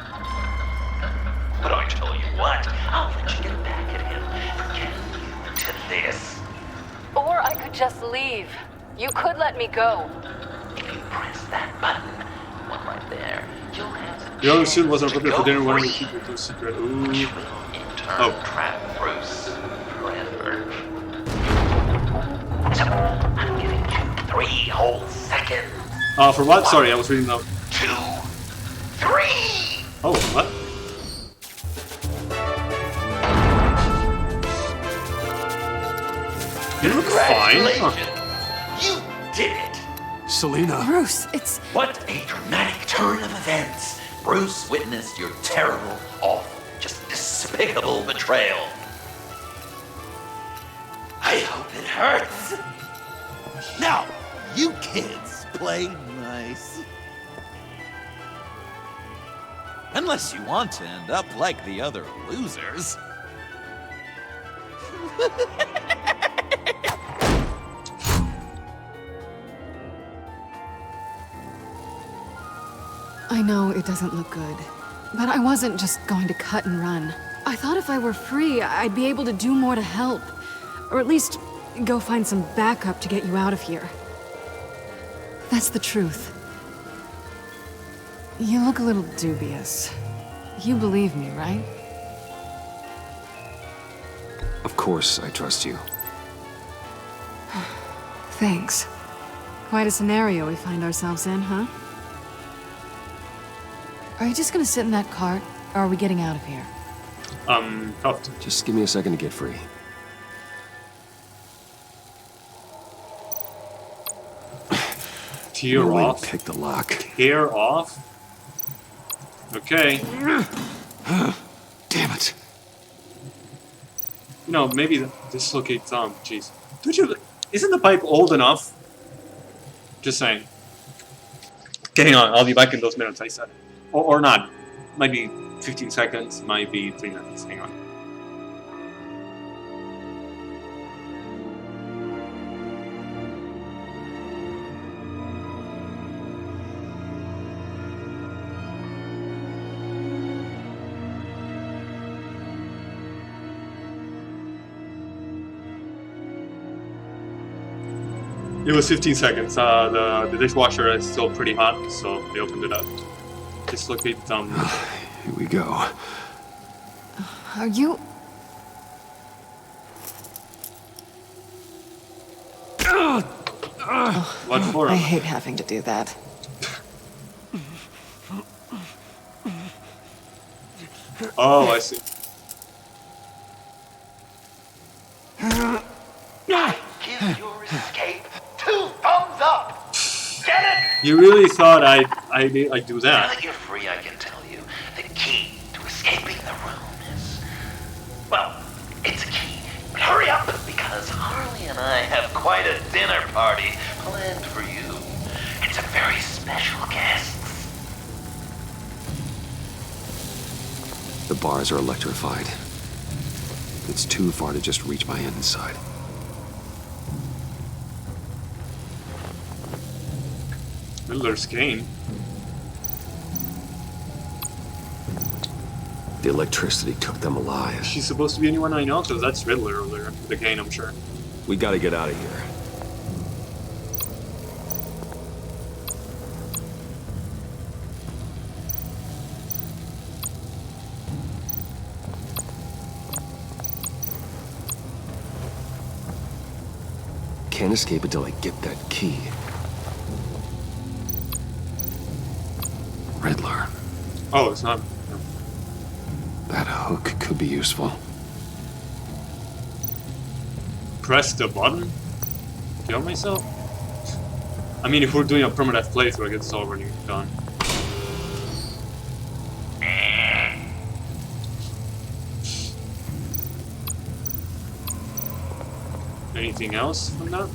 But I tell you what, I'll let you get back at him for getting you into this. Or I could just leave. You could let me go. press that button, one right there, you'll have The other suit wasn't prepared for dinner when we keep it to secret. Ooh. Oh. trap Bruce forever. So, I'm giving you 3 whole seconds. For what? Sorry, I was reading the... 2, 3! Oh, what? You look fine. You did it! Selena. Bruce, it's... What a dramatic turn of events. Bruce witnessed your terrible, awful, just despicable betrayal. I hope it hurts. Now, you kids play nice. Unless you want to end up like the other losers. I know it doesn't look good, but I wasn't just going to cut and run. I thought if I were free, I'd be able to do more to help. Or at least go find some backup to get you out of here. That's the truth. You look a little dubious. You believe me, right? Of course, I trust you. Thanks. Quite a scenario we find ourselves in, huh? Are you just gonna sit in that cart, or are we getting out of here? Cuffed. Just give me a second to get free. Tear No way to off. pick the lock. Tear off. Okay. Damn it. You know, maybe dislocate thumb. Jeez. Isn't the pipe old enough? Just saying. Okay, hang on. I'll be back in those minutes I said. Or not. Might be 15 seconds. Might be 3 minutes. Hang on. It was 15 seconds. The dishwasher is still pretty hot, so they opened it up. Dislocate thumb. Here we go. Are you... What for? I hate having to do that. Oh, I see. Give your escape 2 thumbs up! Get it? You really thought I'd do Now that? that you're free, I can tell you the key to escaping the room is... Well, it's a key. But hurry up, because Harley and I have quite a dinner party planned for you. And some very special guests. The bars are electrified. It's too far to just reach my hand inside. Riddler's cane. The electricity took them alive. She's supposed to be anyone I know, because that's Riddler over there. The cane, I'm sure. We gotta get out of here. Can't escape until I get that key. Riddler. Oh, it's not. That hook could be useful. Press the button? Kill myself? I mean, if we're doing a permadeath playthrough, I guess it's already done. Anything else from that?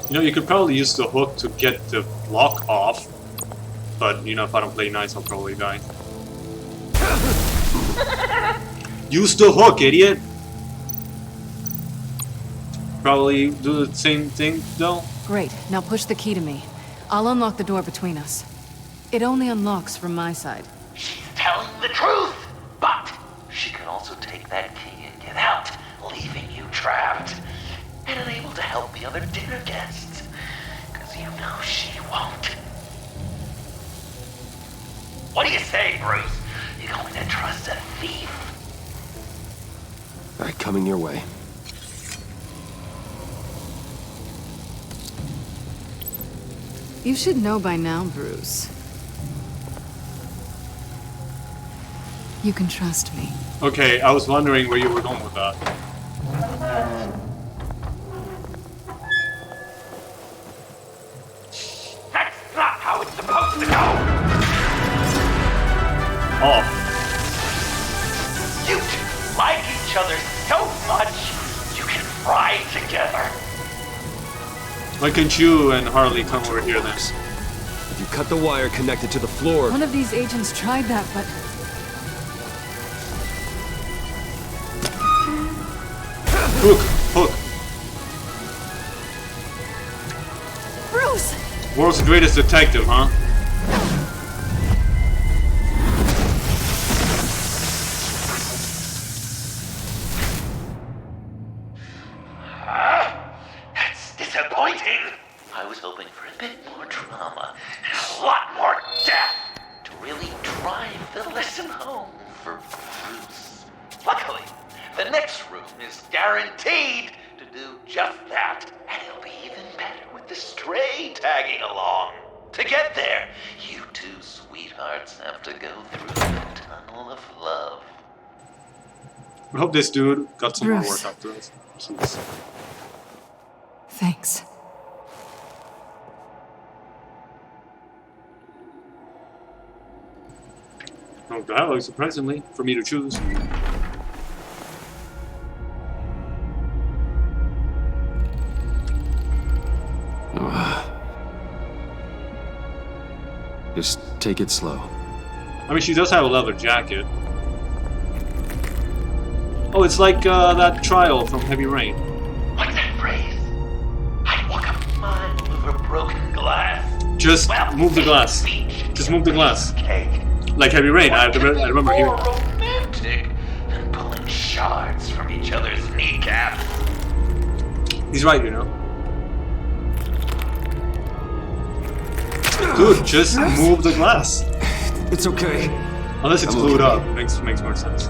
You know, you could probably use the hook to get the lock off, but you know, if I don't play nice, I'll probably die. Use the hook, idiot! Probably do the same thing, though. Great. Now push the key to me. I'll unlock the door between us. It only unlocks from my side. She's telling the truth, but she can also take that key and get out, leaving you trapped and unable to help the other dinner guests. Because you know she won't. What do you say, Bruce? You going to trust a thief? All right, coming your way. You should know by now, Bruce. You can trust me. Okay, I was wondering where you were going with that. That's not how it's supposed to go! Oh. You two like each other so much, you can fry together. Why can't you and Harley come over here then? If you cut the wire connected to the floor... One of these agents tried that, but... Hook! Bruce! World's greatest detective, huh? That's disappointing. I was hoping for a bit more drama and a lot more death to really drive the lesson home for Bruce. Luckily, the next room is guaranteed to do just that, and it'll be even better with the stray tagging along. To get there, you two sweethearts have to go through the tunnel of love. I hope this dude got some more Bruce. work after us. Jeez. Thanks. No dialogue, surprisingly, for me to choose. Just take it slow. I mean, she does have a leather jacket. Oh, it's like that trial from Heavy Rain. What's that phrase? I'd walk a mile over broken glass. Just move the glass. Just move the glass. Like Heavy Rain. I remember hearing. More romantic than pulling shards from each other's kneecaps. He's right, you know. Dude, just move the glass. It's okay. Unless it's I'm glued okay. up. Makes more sense.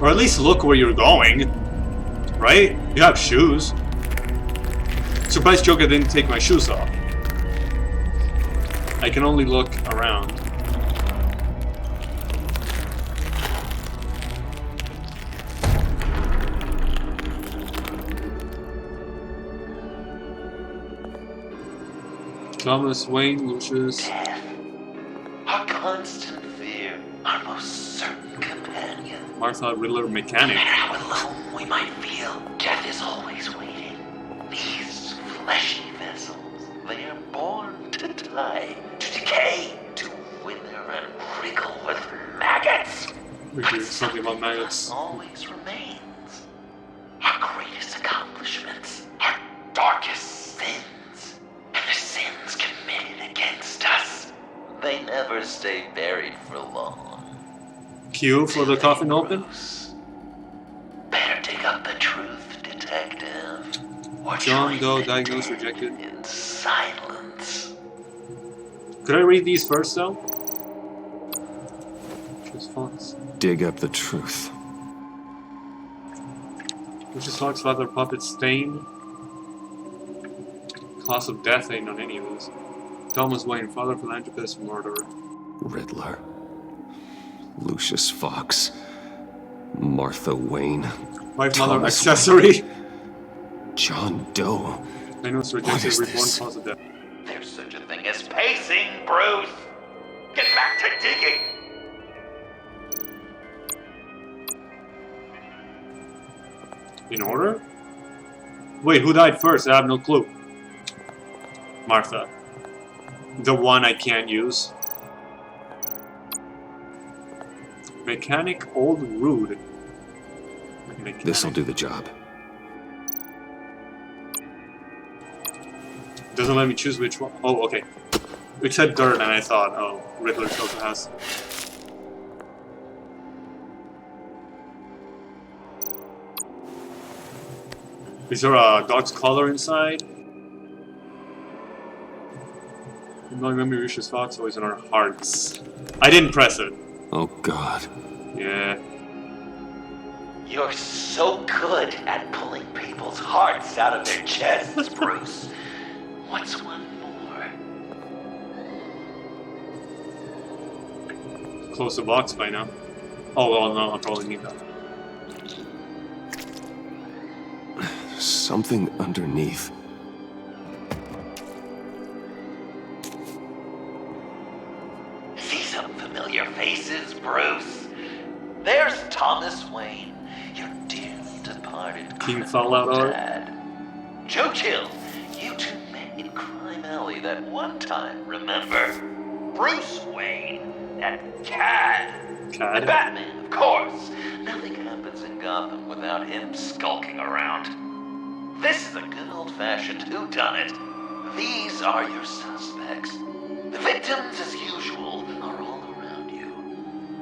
Or at least look where you're going. Right? You have shoes. Surprised Joker didn't take my shoes off. I can only look around. Thomas, Wayne, Lucius. Our constant fear, our most certain companion. Martha, Riddler, Mechanic. No matter how alone we might feel, death is always waiting. These fleshy vessels, they are born to die, to decay, to wither and wriggle with maggots. We hear something about maggots. Always remains. Our greatest accomplishments, our darkest sins, and the sins committed against us. They never stay buried for long. Q for the coffin open. Better dig up the truth, detective. Or John join Doe the diagnosed dead rejected. in silence. Could I read these first though? Just fonts. Dig up the truth. Lucius Fox, Father Puppet, Stain. Class of Death ain't on any of those. Thomas Wayne, Father Philanthropist, Murderer. Riddler. Lucius Fox. Martha Wayne. Wife, Mother, Thomas Accessory. John Doe. Diagnosed What rejected, is reborn, this? cause of death. There's such a thing as pacing, Bruce. Get back to digging. In order? Wait, who died first? I have no clue. Martha. The one I can't use. Mechanic, Old Rude. This'll do the job. Doesn't let me choose which one. Oh, okay. It said dirt, and I thought, oh, Riddler also has. Is there a dog's collar inside? No, remember Lucius Fox always in our hearts. I didn't press it. Oh, God. Yeah. You're so good at pulling people's hearts out of their chests, Bruce. What's one more? Close the box by now. Oh, well, no, I'll probably need that. Something underneath. See some familiar faces, Bruce? There's Thomas Wayne, your dearly departed King Fallout art. dad. Joe Chill, you two met in Crime Alley that one time, remember? Bruce Wayne, that cad. And Batman, of course. Nothing happens in Gotham without him skulking around. This is a good old-fashioned whodunit. These are your suspects. The victims, as usual, are all around you.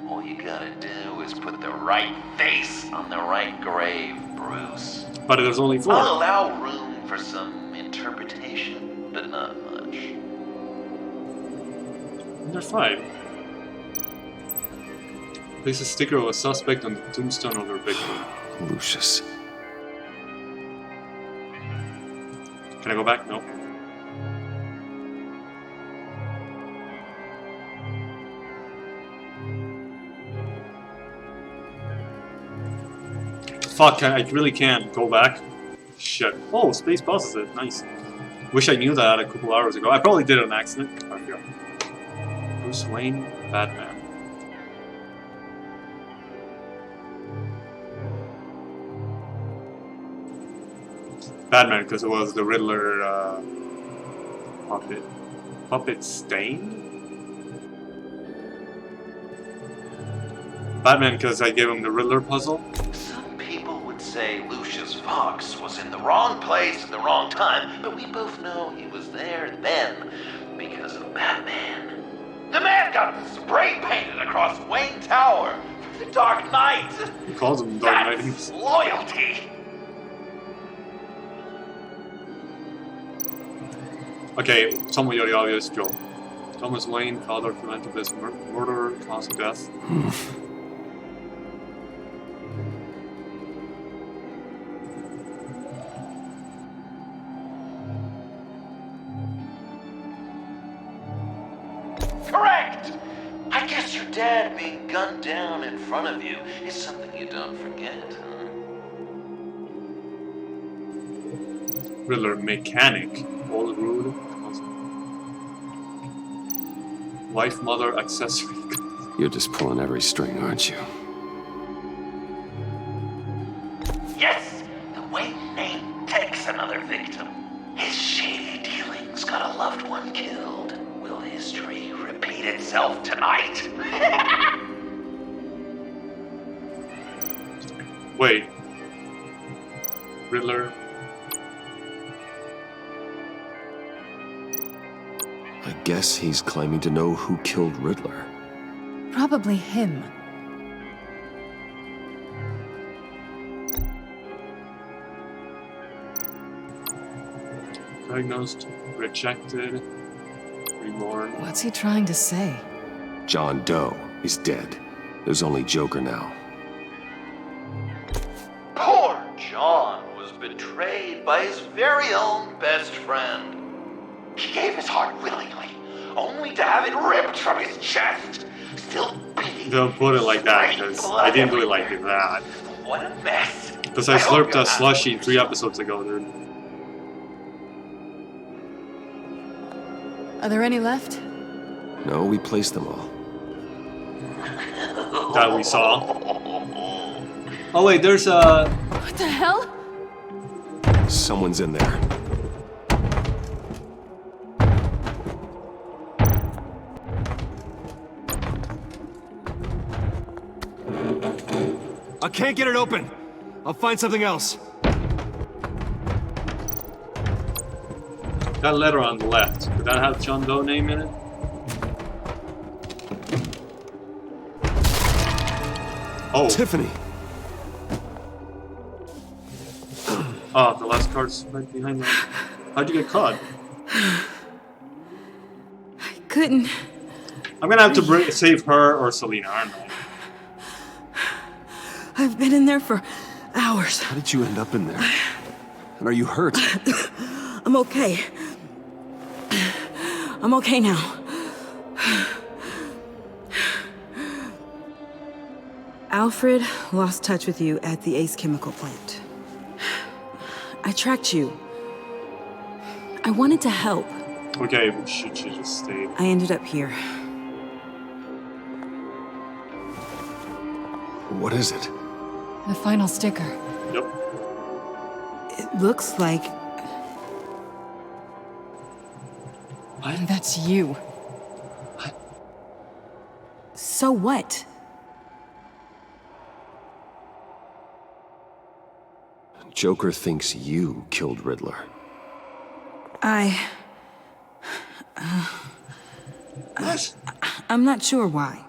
All you gotta do is put the right face on the right grave, Bruce. But there's only 4. I'll allow room for some interpretation, but not much. There's 5. Place a sticker of a suspect on the tombstone of their victim. Lucius. Can I go back? No. Fuck, I really can't go back. Shit. Oh, space pauses it. Nice. Wish I knew that a couple hours ago. I probably did it on accident. I forgot. Bruce Wayne, Batman. Batman, because it was the Riddler puppet. Puppet stain? Batman, because I gave him the Riddler puzzle. Some people would say Lucius Fox was in the wrong place at the wrong time, but we both know he was there then because of Batman. The man got spray painted across Wayne Tower for the Dark Knight. He calls him Dark Knight. That's loyalty. Okay, somewhat the obvious, Joe. Thomas Wayne, father of philanthropist, murderer, cause of death. Correct! I guess your dad being gunned down in front of you is something you don't forget, huh? Riddler mechanic. Old rude. Wife, mother, accessory. You're just pulling every string, aren't you? Yes! The Wayne name takes another victim. His shady dealings got a loved one killed. Will history repeat itself tonight? Wait. Riddler. I guess he's claiming to know who killed Riddler. Probably him. Diagnosed, rejected, reborn. What's he trying to say? John Doe is dead. There's only Joker now. Poor John was betrayed by his very own best friend. He gave his heart willingly, only to have it ripped from his chest. Still beating. Don't put it like that, because I didn't do it like that. What a mess. Because I slurped a slushy 3 episodes ago, dude. Are there any left? No, we placed them all. That we saw. Oh wait, there's a... What the hell? Someone's in there. I can't get it open. I'll find something else. That letter on the left, could that have John Doe name in it? Oh. Tiffany. Oh, the last card's right behind that. How'd you get caught? Couldn't. I'm gonna have to save her or Selena, aren't I? I've been in there for hours. How did you end up in there? And are you hurt? I'm okay. I'm okay now. Alfred lost touch with you at the Ace Chemical plant. I tracked you. I wanted to help. Okay, but should she just stay? I ended up here. What is it? The final sticker. Yep. It looks like... What? That's you. What? So what? Joker thinks you killed Riddler. I'm not sure why.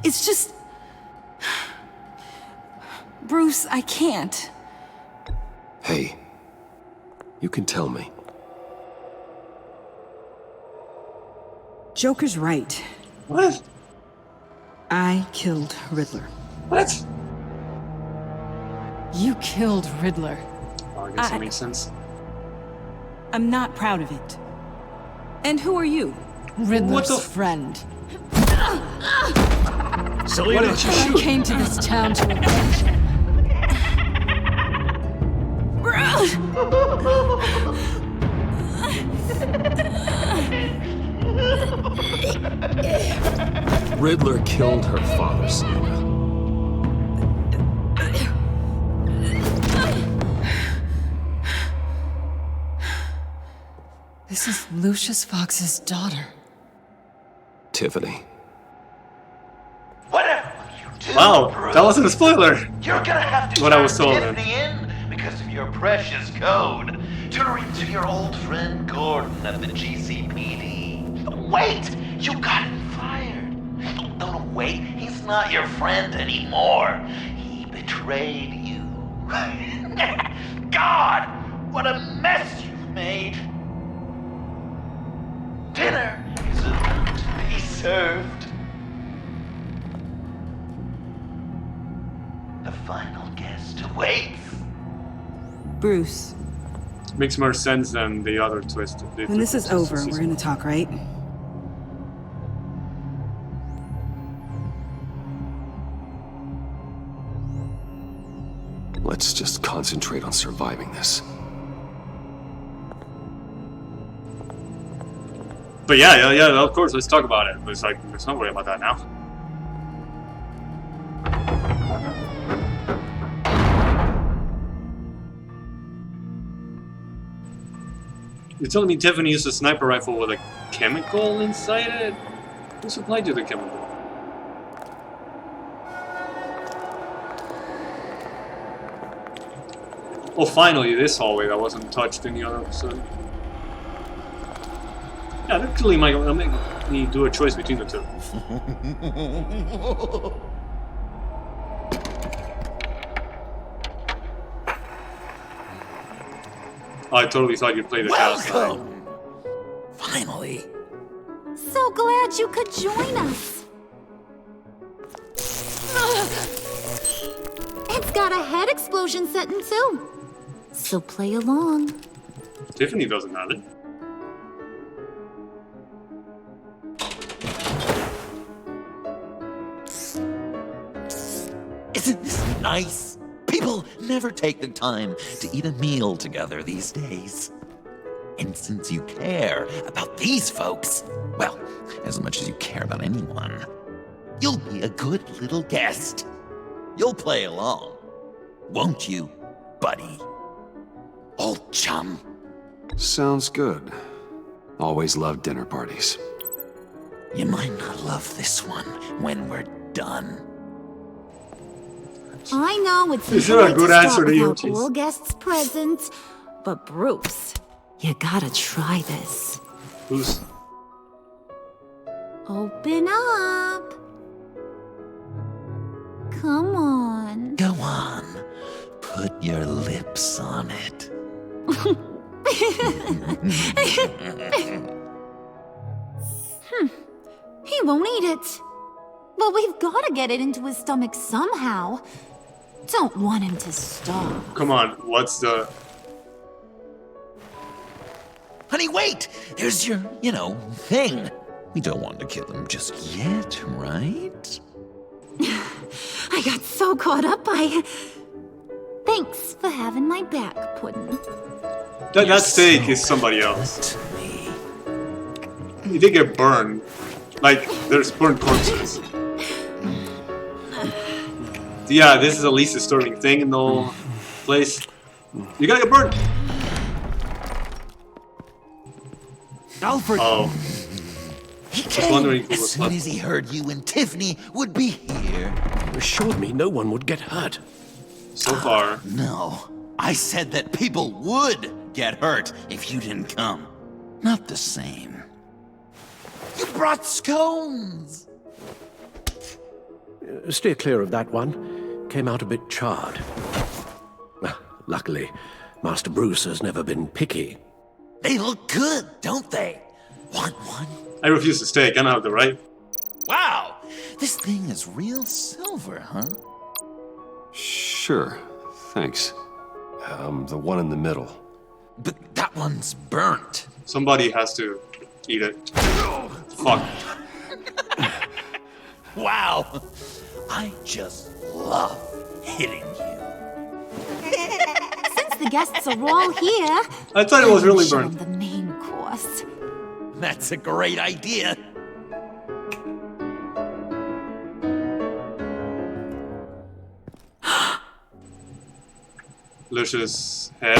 It's just... Bruce, I can't. Hey, you can tell me. Joker's right. What? I killed Riddler. What? You killed Riddler. Oh, I guess that makes sense. I'm not proud of it. And who are you? Riddler's friend. Selena, why did you shoot? I came to this town to avenge him. Riddler killed her father, Selena. This is Lucius Fox's daughter. Tiffany. Whatever you do, Wow, Bruce, that wasn't a spoiler. you're gonna have to What I turn was told. Tiffany in because of your precious code. Turn her into your old friend Gordon of the GCPD. Wait, you got him fired. No, wait, he's not your friend anymore. He betrayed you. God, what a mess you've made. Dinner is about to be served. The final guest awaits. Bruce, Makes more sense than the other twist. when this is over, we're gonna talk, right? Let's just concentrate on surviving this. But yeah, of course, let's talk about it. But it's like, let's not worry about that now. You're telling me Tiffany used a sniper rifle with a chemical inside it? Who supplied you the chemical? Oh, finally, this hallway that wasn't touched in the other episode. Yeah, that clearly might make me do a choice between the two. Oh, I totally thought you'd play the cast. Welcome! Finally. So glad you could join us. It's got a head explosion setting too. So play along. Tiffany doesn't have it. Isn't this nice? People never take the time to eat a meal together these days. And since you care about these folks, well, as much as you care about anyone, you'll be a good little guest. You'll play along, won't you, buddy? Old chum. Sounds good. Always loved dinner parties. You might not love this one when we're done. I know it's Is there a late good to answer start to you? without Jeez. all guests present, but Bruce, you gotta try this. Who's? Open up. Come on. Go on. Put your lips on it. He won't eat it. But we've gotta get it into his stomach somehow. Don't want him to starve. Come on, what's the? Honey, wait! There's your, thing. We don't want to kill him just yet, right? I got so caught up by... Thanks for having my back, Puddin'. That steak is somebody else. He did get burned. Like, there's burnt corpses. Yeah, this is the least disturbing thing in the whole place. You gotta get burned. Alfred! Oh. He Just wondering came who as was soon left. as he heard you and Tiffany would be here. You assured me no one would get hurt. So far. No. I said that people would get hurt if you didn't come. Not the same. You brought scones! Steer clear of that one. Came out a bit charred. Well, luckily, Master Bruce has never been picky. They look good, don't they? Want one? I refuse the steak. I don't have the right. Wow! This thing is real silver, huh? Sure, thanks. The one in the middle. But that one's burnt. Somebody has to eat it. Fuck. Wow! I just love hitting you. Since the guests are all here... I thought it was really show burnt. them the main course. That's a great idea. Lucius' head.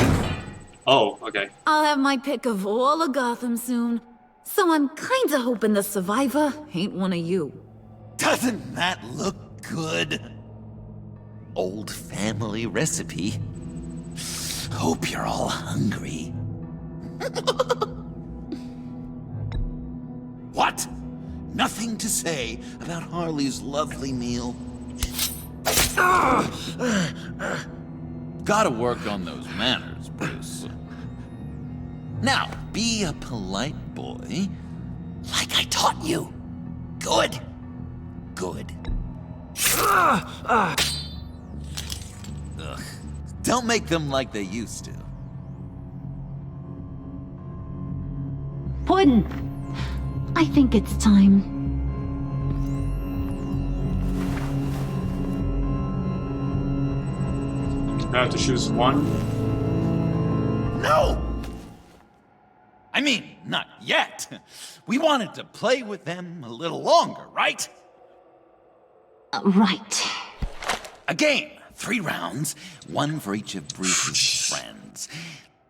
Oh, okay. I'll have my pick of all of Gotham soon. So I'm kinda hoping the survivor ain't one of you. Doesn't that look good? Old family recipe. Hope you're all hungry. What? Nothing to say about Harley's lovely meal? Gotta work on those manners, Bruce. Now, be a polite boy, like I taught you. Good. Good. Ugh. Don't make them like they used to. Puddin', I think it's time. I have to choose one. No! I mean, not yet. We wanted to play with them a little longer, right? Right. A game, 3 rounds, 1 for each of Bruce's friends.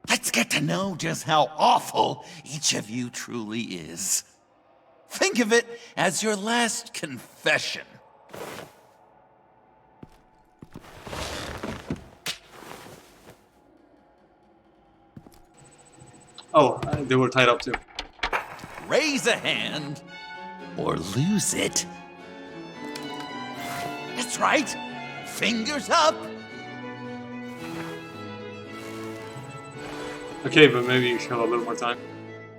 Let's get to know just how awful each of you truly is. Think of it as your last confession. Oh, they were tied up too. Raise a hand or lose it. That's right. Fingers up. Okay, but maybe you should have a little more time.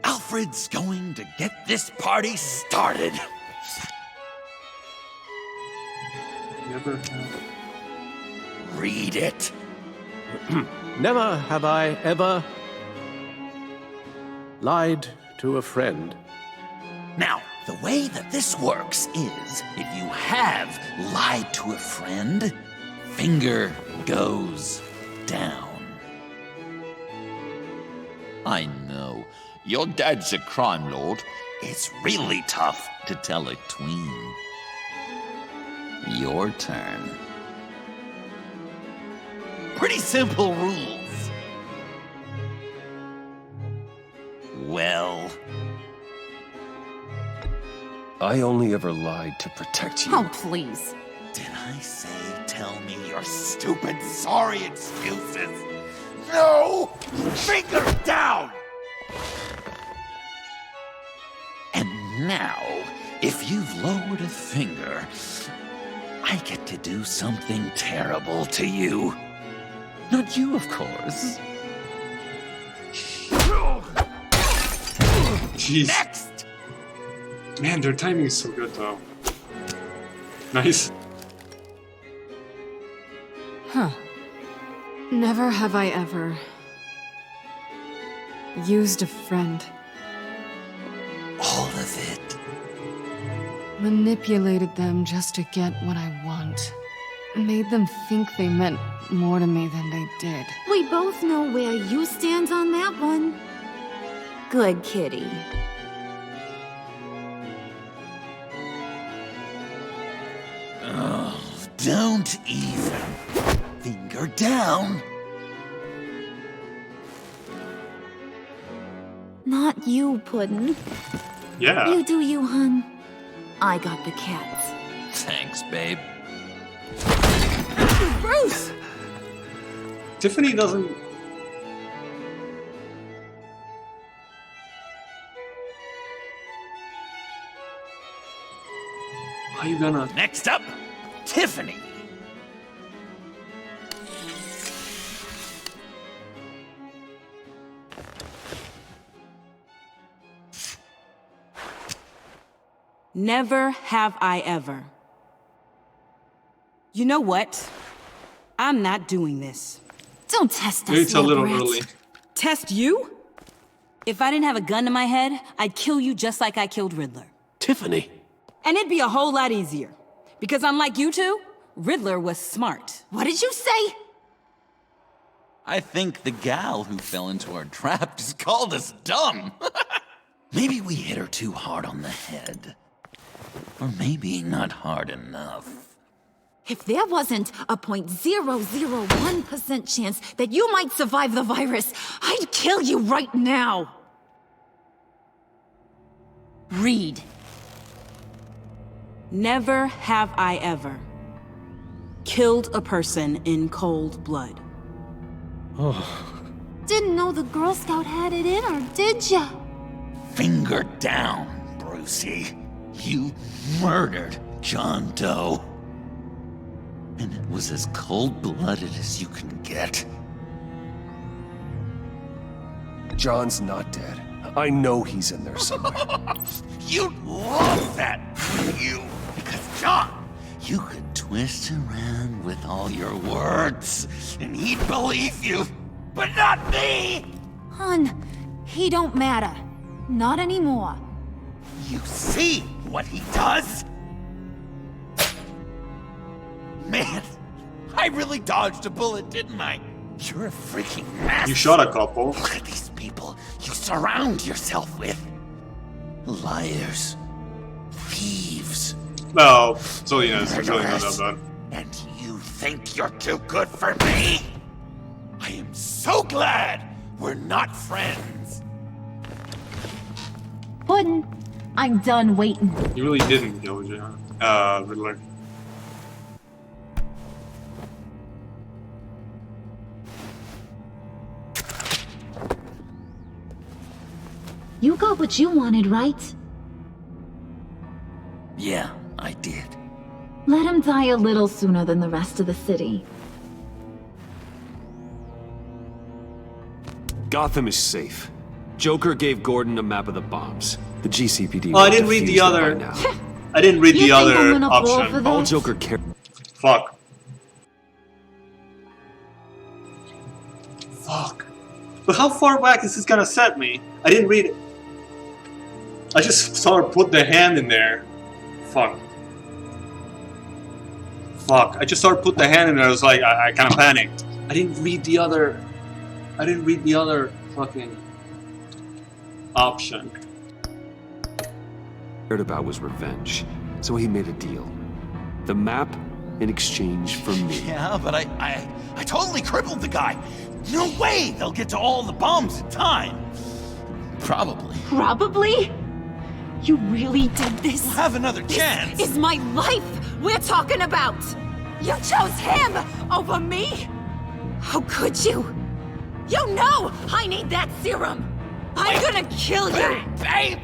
Alfred's going to get this party started. Never. Read it. Never have I ever lied to a friend. Now, the way that this works is, if you have lied to a friend, finger goes down. I know, your dad's a crime lord. It's really tough to tell a tween. Your turn. Pretty simple rules. Well, I only ever lied to protect you. Oh, please. Did I say tell me your stupid sorry excuses? No! Finger down! And now, if you've lowered a finger, I get to do something terrible to you. Not you, of course. Jeez. Next! Man, their timing is so good though. Nice. Huh. Never have I ever used a friend. All of it. Manipulated them just to get what I want. Made them think they meant more to me than they did. We both know where you stand on that one. Good kitty. Oh, don't even. Finger down. Not you, Puddin'. Yeah. You do you, hun. I got the cats. Thanks, babe. Bruce! Tiffany doesn't. Are you gonna? Next up, Tiffany. Never have I ever. You know what? I'm not doing this. Don't test us, Maybe it's a little Brett. early. Test you? If I didn't have a gun to my head, I'd kill you just like I killed Riddler. Tiffany. And it'd be a whole lot easier. Because unlike you two, Riddler was smart. What did you say? I think the gal who fell into our trap just called us dumb. Maybe we hit her too hard on the head. Or maybe not hard enough. If there wasn't a 0.001% chance that you might survive the virus, I'd kill you right now. Read. Never have I ever killed a person in cold blood. Didn't know the Girl Scout had it in her, did ya? Finger down, Brucey. You murdered John Doe. And it was as cold-blooded as you can get. John's not dead. I know he's in there somewhere. You'd love that, wouldn't you? Because John, you could twist around with all your words, and he'd believe you, but not me! Hun, he don't matter. Not anymore. You see what he does? Man, I really dodged a bullet, didn't I? You're a freaking mess. You shot a couple. Look at these people you surround yourself with. Liars. Thieves. No, Zelina's really not that bad. And you think you're too good for me? I am so glad we're not friends. Puddin', I'm done waiting. You really didn't kill Riddler. You got what you wanted, right? Yeah, I did. Let him die a little sooner than the rest of the city. Gotham is safe. Joker gave Gordon a map of the bombs. The GCPD. Oh, I didn't read the other. I didn't read the other option. All Joker cared. Fuck. Fuck. But how far back is this gonna set me? I didn't read it. I just saw her put the hand in there. Fuck. Fuck. I just saw her put the hand in there. I was like, I kind of panicked. I didn't read the other. I didn't read the other fucking option. Cared about was revenge, so he made a deal. The map in exchange for me. Yeah, but I totally crippled the guy. No way they'll get to all the bombs in time. Probably. Probably? You really did this? We'll have another chance. This is my life! we're talking about? You chose him over me? How could you? You know I need that serum. I'm gonna kill you. Babe!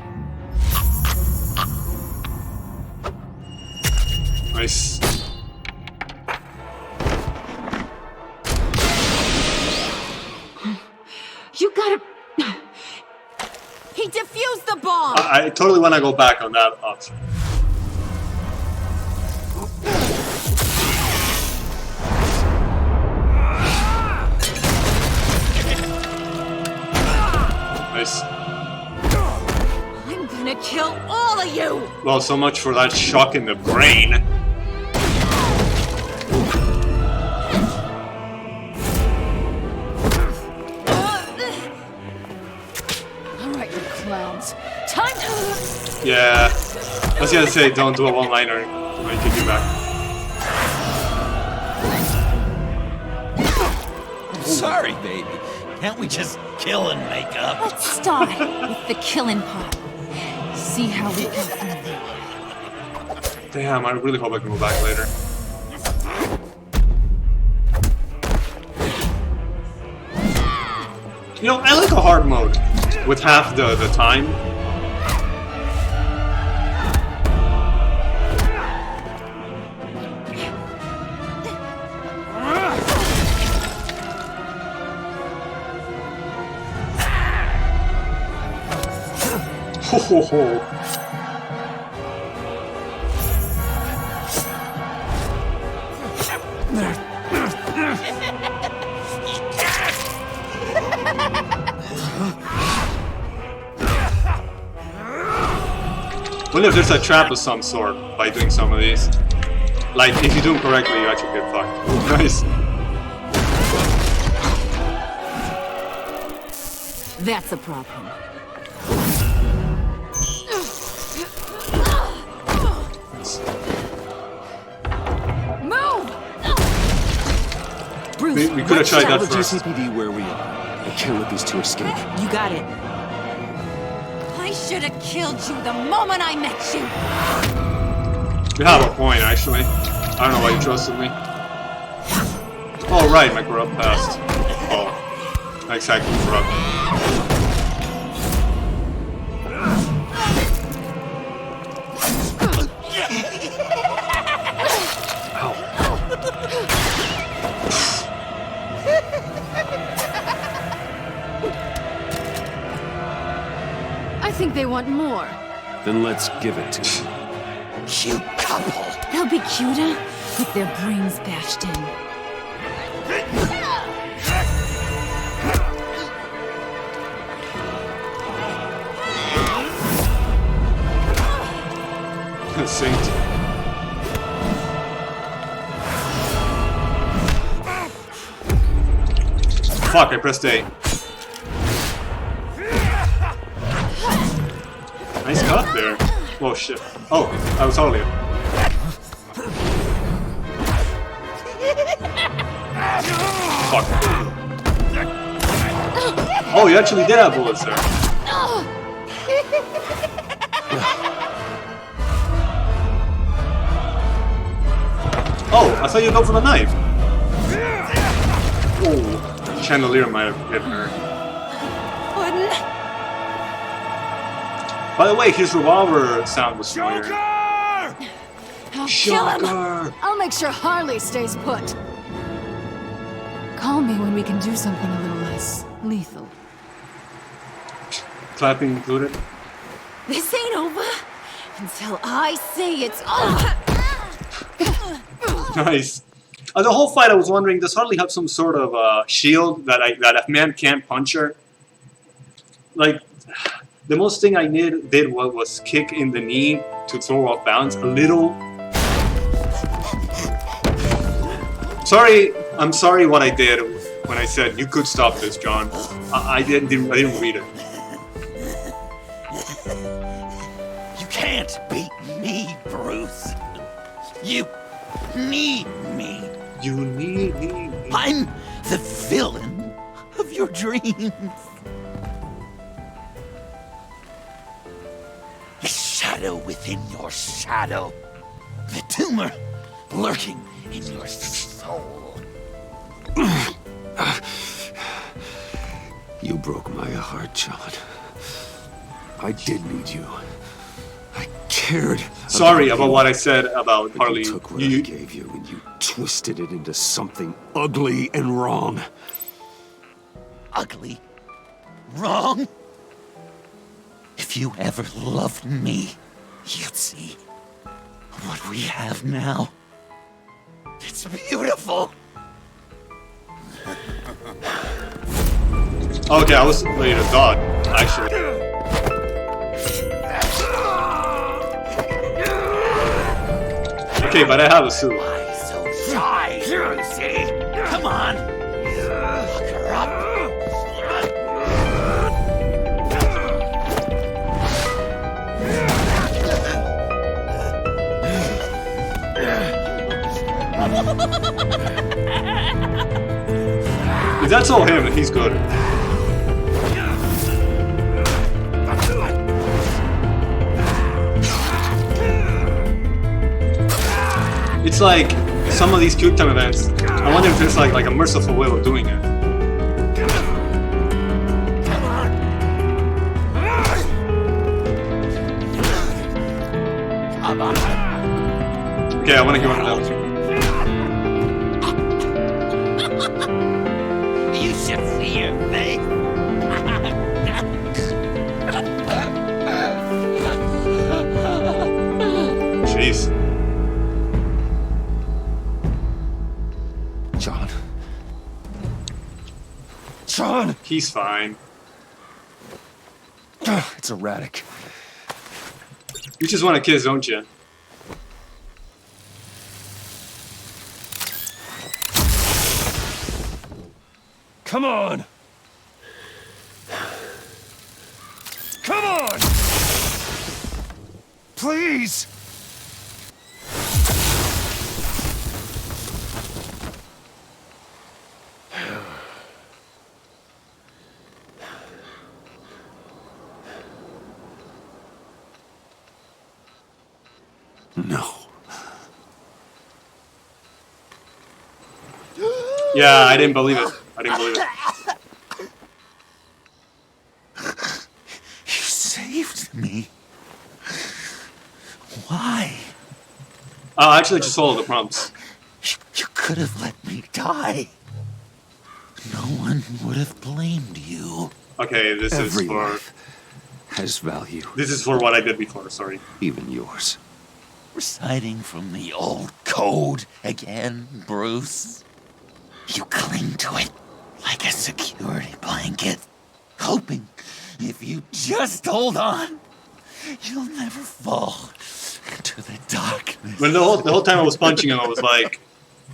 Nice. You gotta... He defused the bomb! I totally want to go back on that option. Nice. I'm gonna kill all of you! Well, so much for that shock in the brain. Alright, you clowns. Time to... Yeah. I was gonna say, don't do a one-liner to make it you back. Sorry, baby. Can't we just kill and make up? Let's start with the killing part. See how we go from there. Damn, I really hope I can go back later. You know, I like a hard mode with half the time. Ho ho ho. Wonder if there's a trap of some sort by doing some of these. Like, if you do them correctly, you actually get fucked. Nice. That's a problem. Move! Bruce, We could have tried that Tell the first. GCPD where we are. I can't let these two escape. You got it. I should have killed you the moment I met you. You have a point, actually. I don't know why you trusted me. Oh, right, my corrupt past. Oh, not exactly corrupt. I think they want more. Then let's give it to them. Cute couple. They'll be cuter with their brains bashed in. Synced. Fuck, I pressed A. Nice cut there. Oh shit. Oh, that was totally it. Fuck. Oh, you actually did have bullets there. Oh, I thought you'd go for the knife. Oh, chandelier might have hit her. By the way, his revolver sound was familiar. I'll kill him. I'll make sure Harley stays put. Call me when we can do something a little less lethal. Clapping included. This ain't over until I say it's over. Nice. The whole fight, I was wondering, does Harley have some sort of shield that that a man can't punch her? Like, the most thing I did was kick in the knee to throw off balance a little. Sorry, I'm sorry what I did when I said you could stop this, John. I didn't read it. You can't beat me, Bruce. You need me. You need me. I'm the villain of your dreams. The shadow within your shadow. The tumor lurking in your soul. You broke my heart, John. I did need you. I cared. Sorry about what I said about But Harley. you took what I gave you and you twisted it into something ugly and wrong. Ugly? Wrong? If you ever loved me, you'd see what we have now. It's beautiful. Okay, I was ready to dodge, actually. Okay, but I have a suit. Why so shy, Lucy? Come on. Lock her up. If that's all him, he's good. It's like some of these quick time events. I wonder if there's like a merciful way of doing it. Okay, I want to hear one of those. You should see your face. Jeez. John. John! He's fine. It's erratic. You just want to kiss, don't you? Come on! Come on! Please! No. Yeah, I didn't believe it. I didn't believe it. You saved me. Why? I actually just followed the prompts. You could have let me die. No one would have blamed you. Okay, this Every is for... life has value. This is for what I did before, sorry. Even yours. Reciting from the old code again, Bruce. You cling to it like a security blanket, hoping if you just hold on, you'll never fall into the darkness. When the whole time I was punching him, I was like,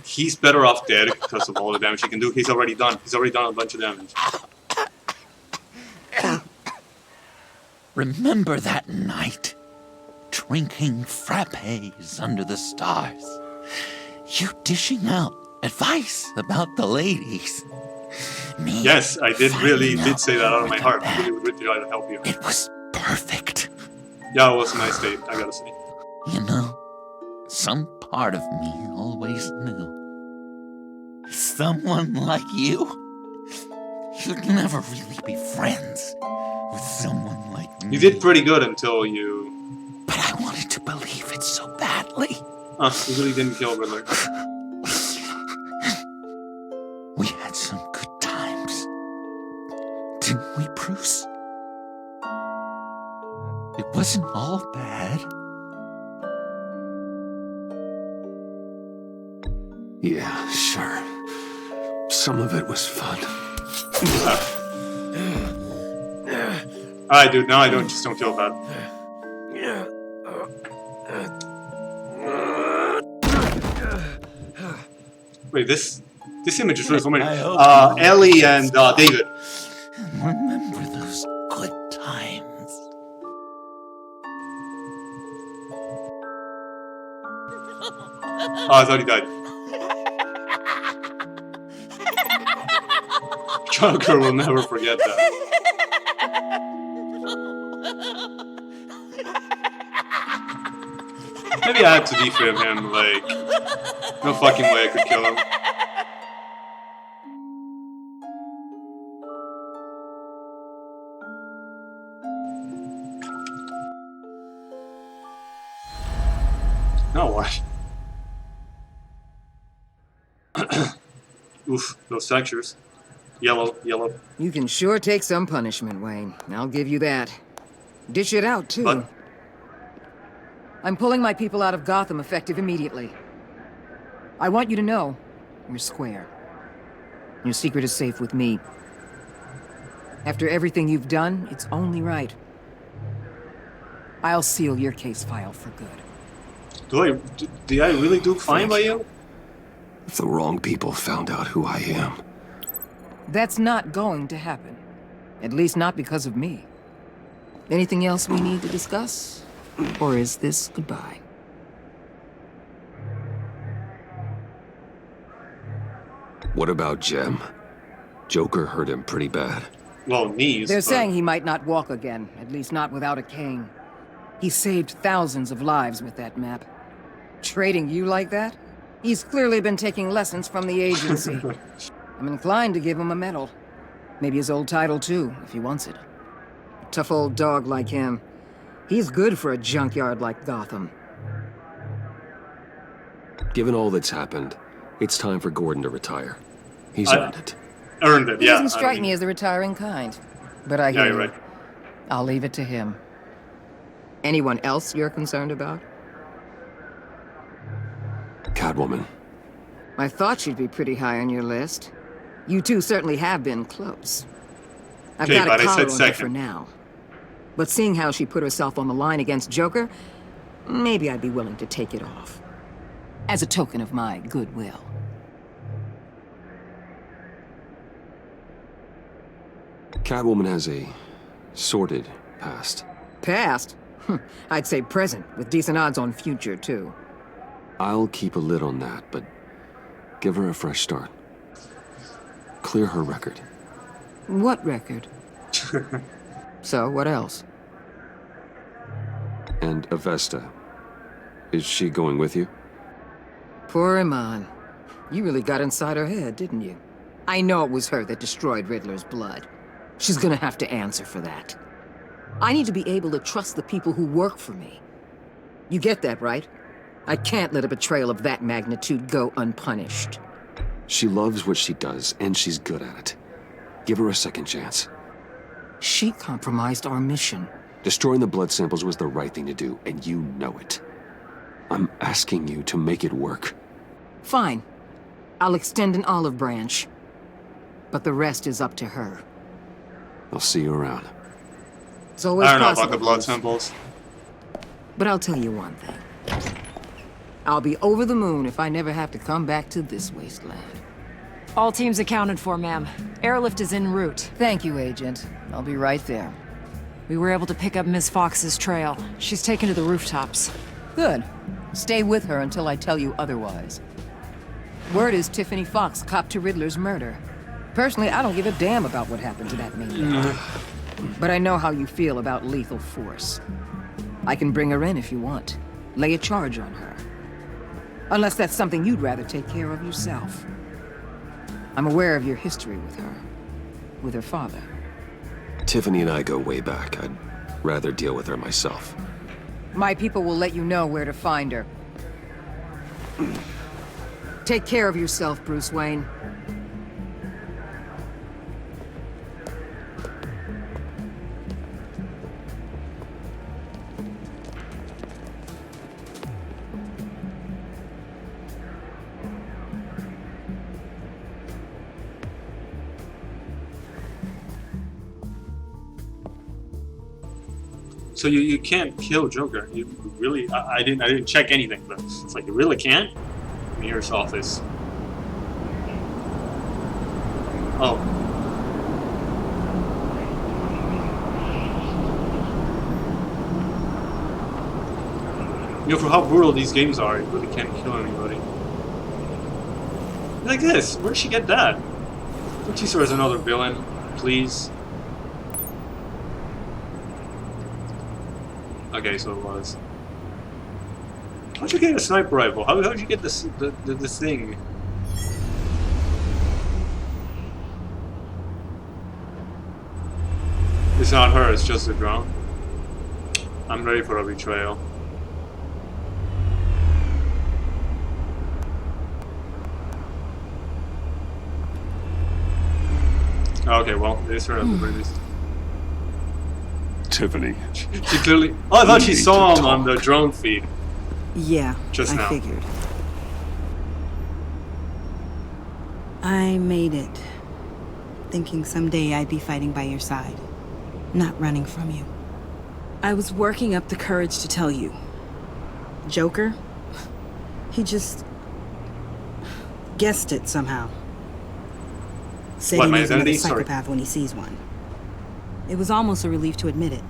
he's better off dead because of all the damage he can do. He's already done. He's already done a bunch of damage. Remember that night, drinking frappes under the stars, you dishing out advice about the ladies. Me Yes, I did really finding did out say that out of my where heart. the I really did try to help you. It was perfect. Yeah, it was a nice date, I gotta say. You know, some part of me always knew. Someone like you, you'd never really be friends with someone like me. You did pretty good until you... But I wanted to believe it so badly. You really didn't kill Riddler. We had some good times. Didn't we, Bruce? It wasn't all bad. Yeah, sure. Some of it was fun. Alright, dude, now I just don't feel bad. Wait, this image is really familiar. Ellie and David. Remember those good times. Oh, I thought he died. Joker will never forget that. Maybe I had to defib him, like, no fucking way I could kill him. No, what? Oof, those textures. Yellow, yellow. You can sure take some punishment, Wayne. I'll give you that. Dish it out, too. But I'm pulling my people out of Gotham effective immediately. I want you to know, we're square. Your secret is safe with me. After everything you've done, it's only right. I'll seal your case file for good. Do I really do fine by you? If the wrong people found out who I am. That's not going to happen. At least not because of me. Anything else we need to discuss? Or is this goodbye? What about Jem? Joker hurt him pretty bad. Well, knees. They're saying he might not walk again, at least not without a cane. He saved thousands of lives with that map. Trading you like that? He's clearly been taking lessons from the agency. I'm inclined to give him a medal. Maybe his old title too, if he wants it. A tough old dog like him. He's good for a junkyard like Gotham. Given all that's happened, it's time for Gordon to retire. He's earned it. Earned it, He yeah. doesn't strike me as the retiring kind. But I hear you're you. right. I'll leave it to him. Anyone else you're concerned about? Catwoman. I thought she'd be pretty high on your list. You two certainly have been close. I've Okay, got but a I collar said on her second. for now. But seeing how she put herself on the line against Joker, maybe I'd be willing to take it off. As a token of my goodwill. Catwoman has a sordid past. Past? I'd say present, with decent odds on future, too. I'll keep a lid on that, but give her a fresh start. Clear her record. What record? So, what else? And Avesta. Is she going with you? Poor Iman. You really got inside her head, didn't you? I know it was her that destroyed Riddler's blood. She's gonna have to answer for that. I need to be able to trust the people who work for me. You get that, right? I can't let a betrayal of that magnitude go unpunished. She loves what she does, and she's good at it. Give her a second chance. She compromised our mission. Destroying the blood samples was the right thing to do, and you know it. I'm asking you to make it work. Fine. I'll extend an olive branch. But the rest is up to her. I'll see you around. It's always I don't know possible. about the blood samples. But I'll tell you one thing. I'll be over the moon if I never have to come back to this wasteland. All teams accounted for, ma'am. Airlift is en route. Thank you, Agent. I'll be right there. We were able to pick up Miss Fox's trail. She's taken to the rooftops. Good. Stay with her until I tell you otherwise. Word is Tiffany Fox copped to Riddler's murder. Personally, I don't give a damn about what happened to that maniac. But I know how you feel about lethal force. I can bring her in if you want. Lay a charge on her. Unless that's something you'd rather take care of yourself. I'm aware of your history with her. With her father. Tiffany and I go way back. I'd rather deal with her myself. My people will let you know where to find her. Take care of yourself, Bruce Wayne. So you can't kill Joker. You really? I didn't check anything, but it's like you really can't. Mayor's office. Oh. You know, for how brutal these games are, you really can't kill anybody. Like this, where'd she get that? Don't you serve as another villain, please? Okay, so it was. How'd you get a sniper rifle? How'd you get this thing? It's not her, it's just the drone. I'm ready for a betrayal. Okay, well, it is her at the very least. Tiffany. She clearly... Oh, I thought she saw him on the drone feed. Yeah, Just now. I figured. I made it. Thinking someday I'd be fighting by your side. Not running from you. I was working up the courage to tell you. Joker? He just... guessed it somehow. Said What, he my knows another identity? Sorry. psychopath when he sees one. It was almost a relief to admit it.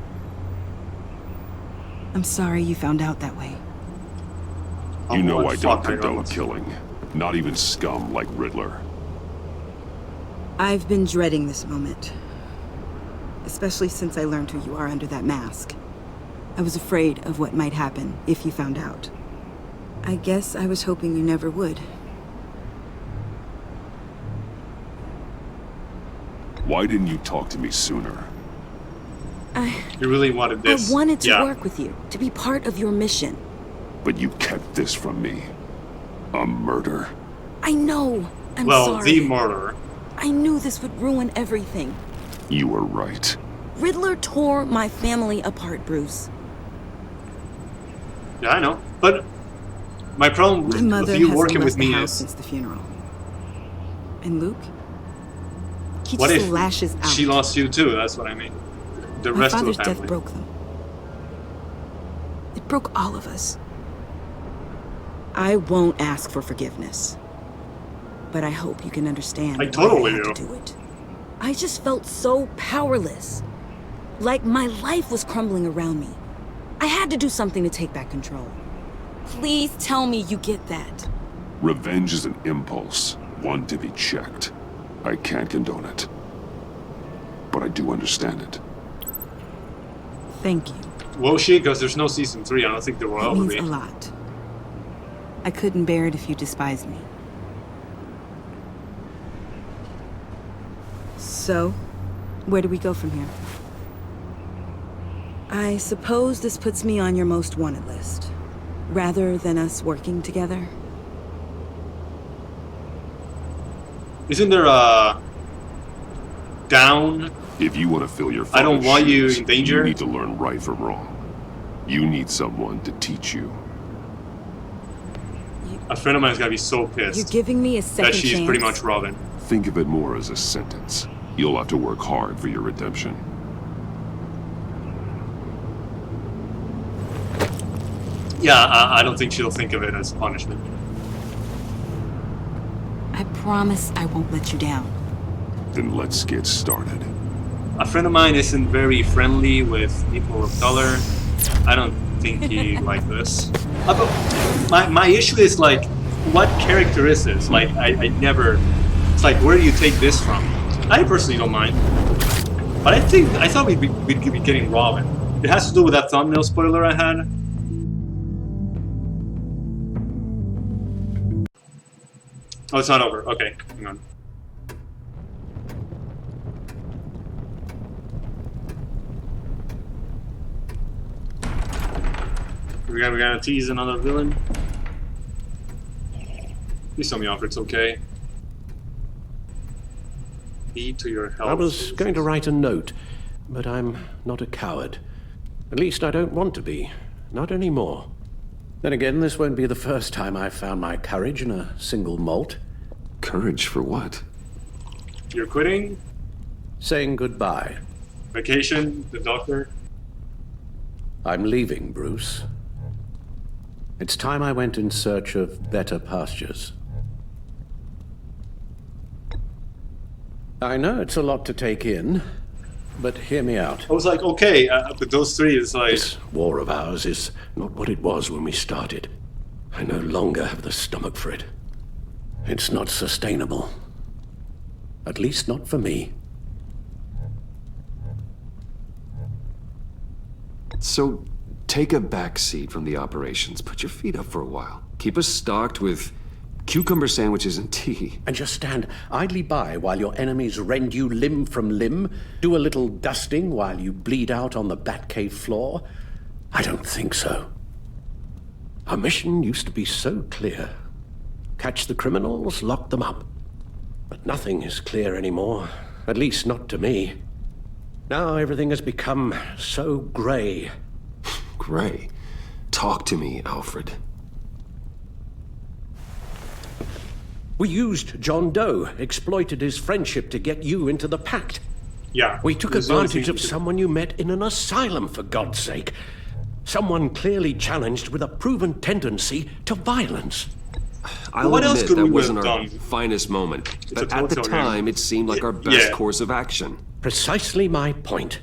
I'm sorry you found out that way. You know I don't fuck, condone killing. Not even scum like Riddler. I've been dreading this moment. Especially since I learned who you are under that mask. I was afraid of what might happen if you found out. I guess I was hoping you never would. Why didn't you talk to me sooner? You really wanted this. I wanted to Yeah. work with you, to be part of your mission. But you kept this from me. A murder. I know. I'm Well, sorry. the murderer. I knew this would ruin everything. You were right. Riddler tore my family apart, Bruce. Yeah, I know. But my problem My mother with you hasn't working left with the me house is... since the funeral. And Luke? He What just if lashes out. she lost you too? That's what I mean. The My rest of the father's family. death broke them. It broke all of us. I won't ask for forgiveness. But I hope you can understand I why totally I had do. to do it. I just felt so powerless. Like my life was crumbling around me. I had to do something to take back control. Please tell me you get that. Revenge is an impulse, one to be checked. I can't condone it. But I do understand it. Thank you. Will she? Because there's no season 3. I don't think there will It ever means be. a lot. I couldn't bear it if you despised me. So, where do we go from here? I suppose this puts me on your most wanted list, rather than us working together. Isn't there a down? If you want to fill your I don't father's want you shoes, in danger. You need to learn right from wrong. You need someone to teach you. A friend of mine's gotta be so You're pissed giving me a second that she's chance? pretty much Robin. Think of it more as a sentence. You'll have to work hard for your redemption. Yeah, I don't think she'll think of it as punishment. I promise I won't let you down. Then let's get started. A friend of mine isn't very friendly with people of color. I don't think he like this. But my issue is like, what character is this? Like, I never. It's like, where do you take this from? I personally don't mind, but I thought we'd be getting Robin. It has to do with that thumbnail spoiler I had. Oh, it's not over. Okay, hang on. We gotta tease another villain. Please tell me Alfred's okay. Heed to your health. I was going to write a note, but I'm not a coward. At least I don't want to be. Not anymore. Then again, this won't be the first time I've found my courage in a single malt. Courage for what? You're quitting? Saying goodbye. Vacation? The doctor? I'm leaving, Bruce. It's time I went in search of better pastures. I know it's a lot to take in, but hear me out. I was like, okay, but those three is like... This war of ours is not what it was when we started. I no longer have the stomach for it. It's not sustainable. At least not for me. So, Take a back seat from the operations. Put your feet up for a while. Keep us stocked with cucumber sandwiches and tea. And just stand idly by while your enemies rend you limb from limb? Do a little dusting while you bleed out on the Batcave floor? I don't think so. Our mission used to be so clear. Catch the criminals, lock them up. But nothing is clear anymore. At least not to me. Now everything has become so gray. Gray? Talk to me, Alfred. We used John Doe, exploited his friendship to get you into the pact. Yeah. We took advantage of someone you met in an asylum, for God's sake. Someone clearly challenged with a proven tendency to violence. I'll What else admit could that we wasn't have our done? finest moment. It's But a at the Telltale time, game. it seemed like our best Yeah. course of action. Precisely my point.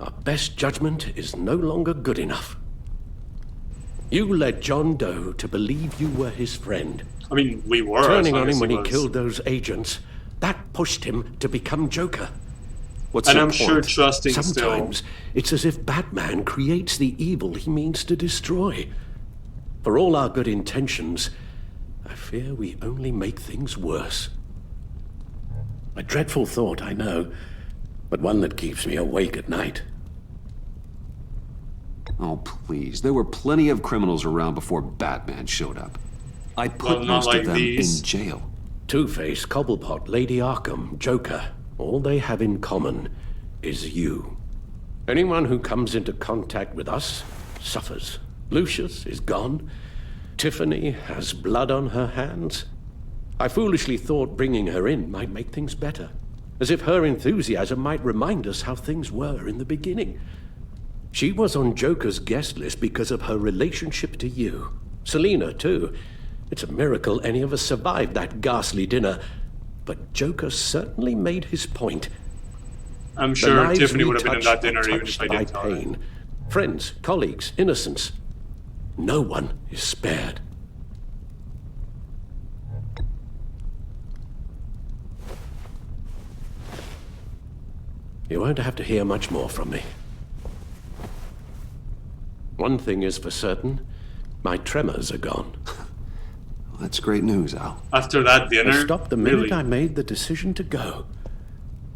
Our best judgment is no longer good enough. You led John Doe to believe you were his friend. I mean, we were. Turning as long on as him when he was. killed those agents, that pushed him to become Joker. What's And your I'm sure point? trusting Sometimes still. it's as if Batman creates the evil he means to destroy. For all our good intentions, I fear we only make things worse. A dreadful thought, I know, but one that keeps me awake at night. Oh, please. There were plenty of criminals around before Batman showed up. I put Well, not most like of them these. in jail. Two-Face, Cobblepot, Lady Arkham, Joker, all they have in common is you. Anyone who comes into contact with us suffers. Lucius is gone. Tiffany has blood on her hands. I foolishly thought bringing her in might make things better, as if her enthusiasm might remind us how things were in the beginning. She was on Joker's guest list because of her relationship to you. Selina, too. It's a miracle any of us survived that ghastly dinner. But Joker certainly made his point. I'm The sure lives Tiffany we would have been in touch that dinner are even touched if I by didn't tell her. pain. Friends, colleagues, innocents. No one is spared. You won't have to hear much more from me. One thing is for certain, my tremors are gone. Well, that's great news, Al. After that dinner, I stopped the minute really? I made the decision to go.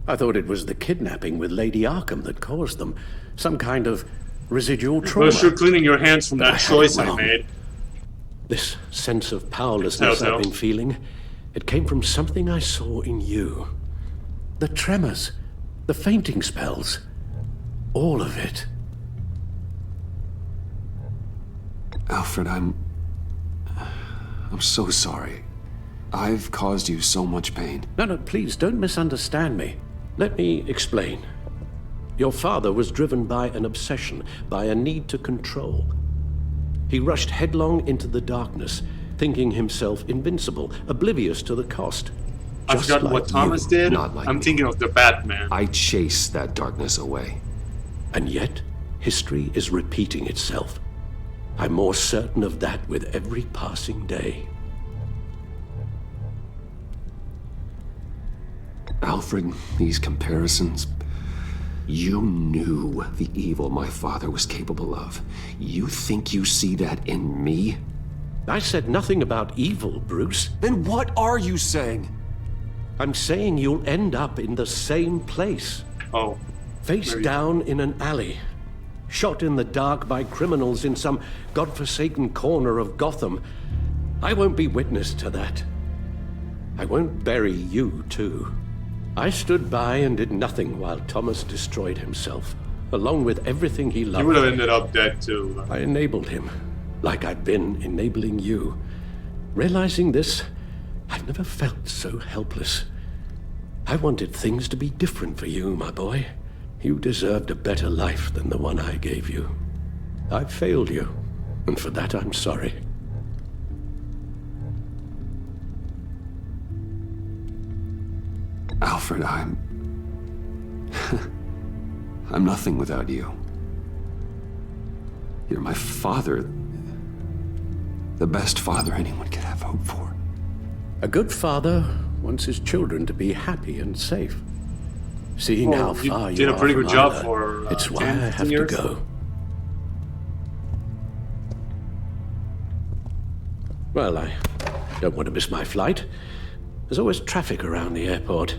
I thought it was the kidnapping with Lady Arkham that caused them. Some kind of residual trauma. Well, you're cleaning your hands from But I that had it choice I wrong. made. This sense of powerlessness Telltale. I've been feeling, it came from something I saw in you. The tremors, the fainting spells, all of it. Alfred, I'm so sorry. I've caused you so much pain. No, please don't misunderstand me. Let me explain. Your father was driven by an obsession, by a need to control. He rushed headlong into the darkness, thinking himself invincible, oblivious to the cost. I Just forgot like what Thomas you. did. Not like I'm me. thinking of the Batman. I chased that darkness away. And yet, history is repeating itself. I'm more certain of that with every passing day. Alfred, these comparisons. You knew the evil my father was capable of. You think you see that in me? I said nothing about evil, Bruce. Then what are you saying? I'm saying you'll end up in the same place. Oh. Face Maybe. down in an alley. Shot in the dark by criminals in some godforsaken corner of Gotham. I won't be witness to that. I won't bury you, too. I stood by and did nothing while Thomas destroyed himself, along with everything he loved. You would have ended up dead too. I enabled him, like I've been enabling you. Realizing this, I've never felt so helpless. I wanted things to be different for you, my boy. You deserved a better life than the one I gave you. I failed you, and for that I'm sorry. Alfred, I'm nothing without you. You're my father. The best father anyone could have hope for. A good father wants his children to be happy and safe. Seeing Well, how you far you did a are pretty from good job either, for it's why 10, I 15 have years. to go. Well, I don't want to miss my flight. There's always traffic around the airport.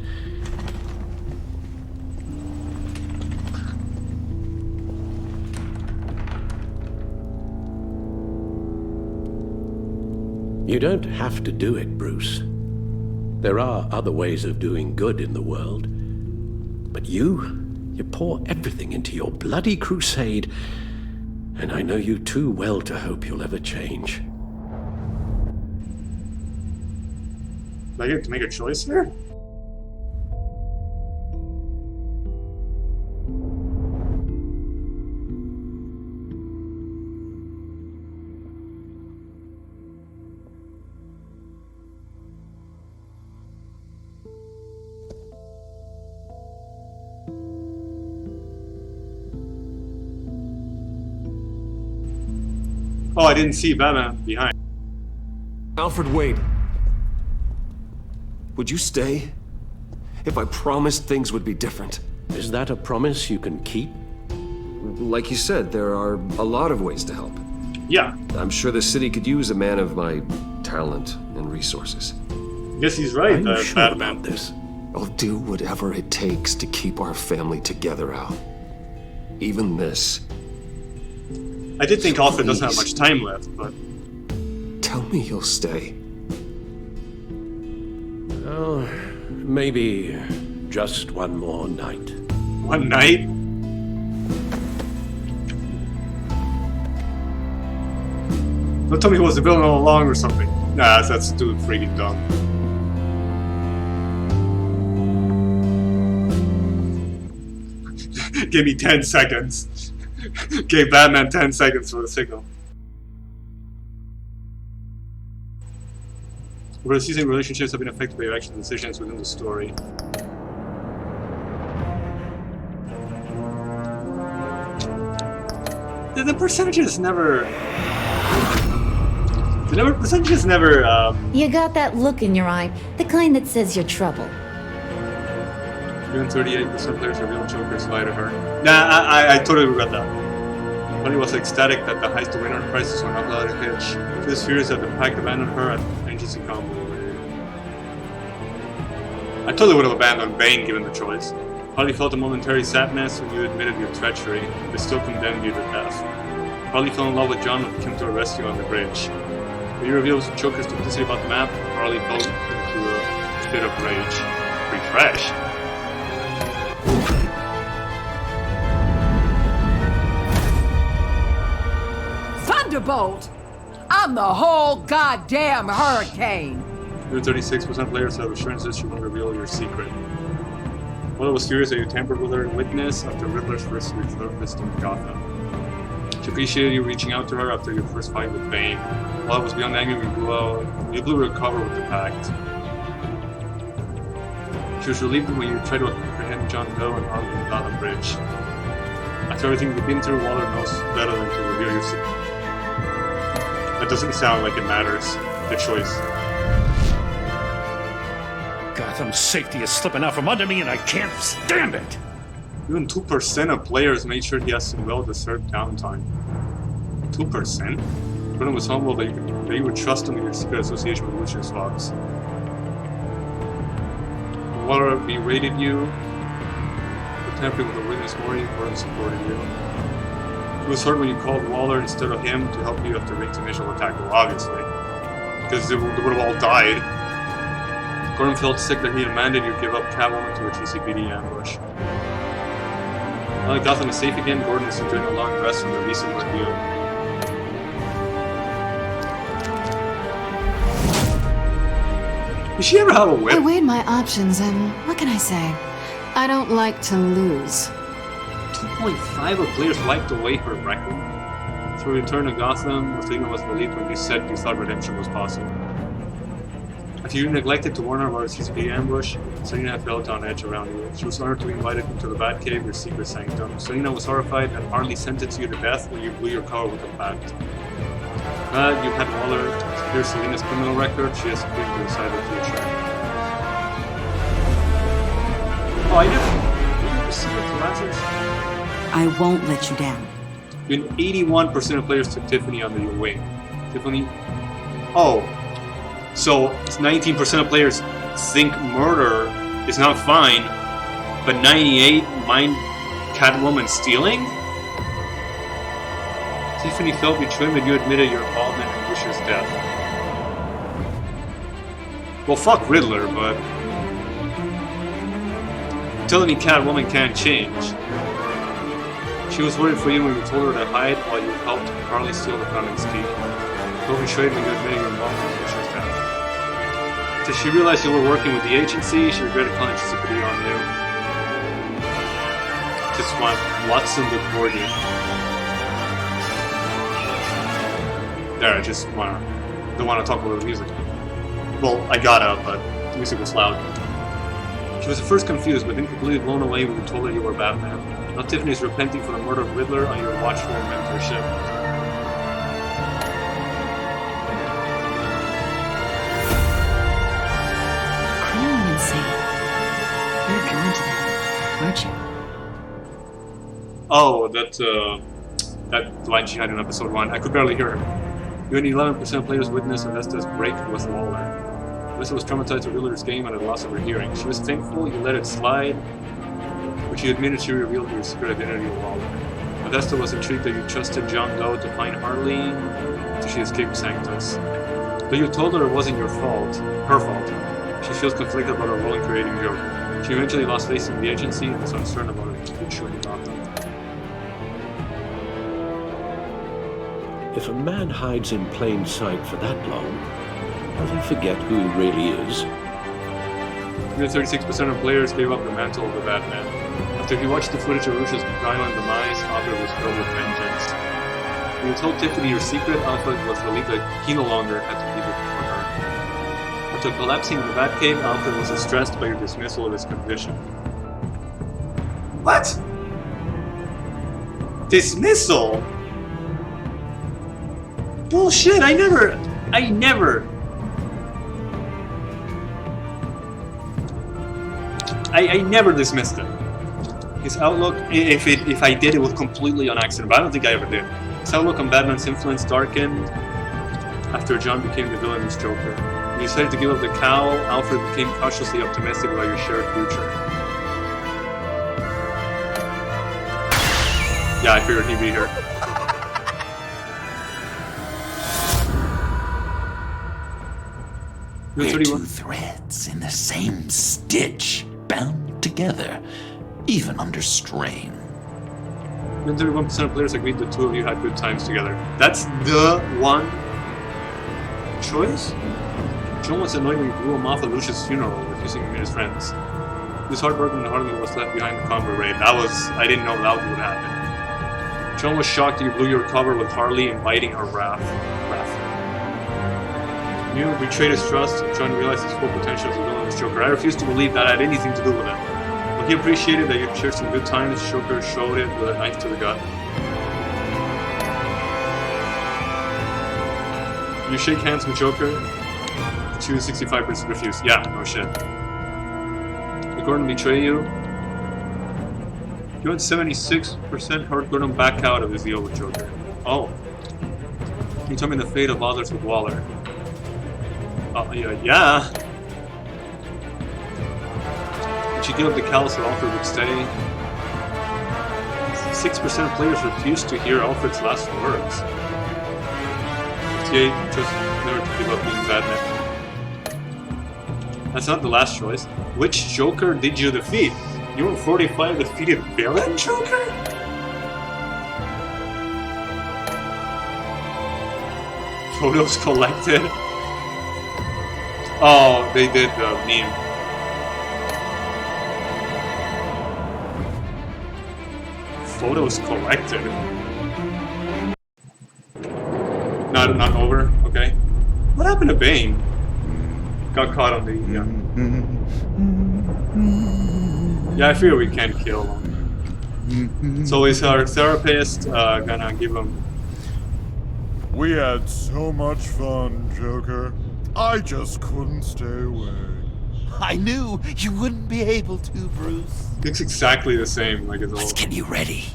You don't have to do it, Bruce. There are other ways of doing good in the world. But you pour everything into your bloody crusade, and I know you too well to hope you'll ever change. Do I get to make a choice here? Oh, I didn't see Batman behind. Alfred Wade. Would you stay? If I promised things would be different. Is that a promise you can keep? Like you said, there are a lot of ways to help. Yeah. I'm sure the city could use a man of my talent and resources. I guess he's right, Are you sure Batman. about this? I'll do whatever it takes to keep our family together, Al. Even this. I did think So Alfred doesn't have please. much time left, but... Tell me you'll stay. Oh, maybe just one more night. One night? Don't tell me he was the villain all along or something. Nah, that's too freaking dumb. Give me 10 seconds. Gave Batman 10 seconds for the signal. Over the season, relationships have been affected by your action decisions within the story. The percentages never... The percentages never, You got that look in your eye, the kind that says you're trouble. Even 38% players reveal Joker's lie to her. Nah, I totally regret that. Bunny was ecstatic that the heist to winner prices were not allowed to hitch. She was furious that the pack abandoned her at NGC combo. I totally would have abandoned Bane given the choice. Harley felt a momentary sadness when you admitted your treachery, but still condemned you to death. Harley fell in love with John when he came to arrest you on the bridge. When you revealed Joker's duplicity about the map, Harley fell into a fit of rage. Refresh. Thunderbolt! I'm the whole goddamn hurricane! Even 36% of players have assurances she won't reveal your secret. Wanda was furious that you tampered with her witness after Riddler's first resurfaced in Gotham. She appreciated you reaching out to her after your first fight with Bane. While it was beyond angry, you blew her cover with the pact. She was relieved when you tried to apprehend John Doe and Harley on the Gotham Bridge. After everything you've been through, Waller knows better than to reveal your secret. That doesn't sound like it matters. The choice. Gotham's safety is slipping out from under me and I can't stand it! Even 2% of players made sure he has some well-deserved downtime. 2%? Gordon was humble that you would trust him in your secret association with Lucius Fox. When Waller berated you for tampering with a witness Mori, Gordon supported you. He was hurt when you called Waller instead of him to help you after Ring's initial attack, well, obviously. Because they would have all died. Gordon felt sick that he demanded you give up Catwoman to a GCPD ambush. Now that Gotham is safe again, Gordon is enjoying a long rest from the recent ordeal. Did she ever have a whip? I weighed my options, and what can I say? I don't like to lose. 2.5 of players wiped away her record. Through Return to Gotham, Selina was relieved when you said you thought redemption was possible. After you neglected to warn her about a CCP ambush, Selina felt on edge around you. She was honored to be invited into the Batcave, your secret sanctum. Selina was horrified and Harley sentenced you to death when you blew your cover with a pact. But you had Waller clear Selina's criminal record. She has completely to decide her future. Oh, I never secret glasses. I won't let you down. Even 81% of players took Tiffany under your wing. Tiffany Oh, so 19% of players think murder is not fine, but 98 mind Catwoman stealing? Tiffany felt betrayed when you admitted your involvement in Lucia's death. Well, fuck Riddler, but telling me Catwoman can't change. She was worried for you when you told her to hide while you helped Harley steal the Fountain's key. Felt betrayed when you admitted your involvement in Lucia's death. Did she realize you were working with the agency? She regretted calling Chesapeake on you. Just want Watson the Gordy. There, I just don't wanna talk about the music. Well, I gotta, but the music was loud. She was at first confused, but then completely blown away when you told her you were Batman. Now Tiffany is repenting for the murder of Riddler on your watchful mentorship. Criminal insane. You're drawn to that, aren't you? Oh, that line she had in episode 1. I could barely hear her. You and 11% of players witnessed Avesta's break with Waller. Avesta was traumatized by Riddler's game and had loss of her hearing. She was thankful you let it slide, but she admitted she revealed your secret identity to Waller. Avesta was intrigued that you trusted John Doe to find Harley until she escaped Sanctus. But you told her it wasn't your fault, her fault. She feels conflicted about her role in creating Joker. She eventually lost faith in the agency and was uncertain about her future in Gotham. If a man hides in plain sight for that long, does he forget who he really is? 36% of players gave up the mantle of the Batman. After he watched the footage of Lucia's violent demise, Alfred was filled with vengeance. When you told Tiffany your secret, Alfred was relieved that he no longer had to keep it from her. After collapsing in the Batcave, Alfred was distressed by your dismissal of his condition. What? Dismissal? Bullshit, I never dismissed him. His outlook, if I did, it was completely on accident, but I don't think I ever did. His outlook on Batman's influence darkened after John became the villainous Joker. When you decided to give up the cowl, Alfred became cautiously optimistic about your shared future. Yeah, I figured he'd be here. We're two threads in the same stitch, bound together, even under strain. 31% of players agreed the two of you had good times together. That's the one choice? John was annoyed when you blew him off at Lucia's funeral, refusing to meet his friends. He was heartbroken that Harley was left behind the convoy raid. I didn't know that would happen. John was shocked that you blew your cover with Harley inviting her wrath. You betrayed his trust, John realized his full potential as a villainous Joker. I refused to believe that had anything to do with him. When he appreciated that you shared some good times, Joker showed it with a knife to the gut. You shake hands with Joker, 65% refuse. Yeah, no shit. Gordon betray you. You had 76% heard Gordon back out of his deal with Joker. Oh. Can you tell me the fate of others with Waller? Yeah. Did she give up the cowl so Alfred would stay? 6% of players refused to hear Alfred's last words. 58 chose never to give up being Batman. That's not the last choice. Which Joker did you defeat? You and 45 defeated villain Joker? Photos collected. Oh, they did the meme. Photos collected. Not over. Okay. What happened to Bane? Got caught on the. Yeah, I fear we can't kill him. So is our therapist gonna give him? We had so much fun, Joker. I just couldn't stay away. I knew you wouldn't be able to, Bruce. Looks exactly the same, like his old. Let's get you ready.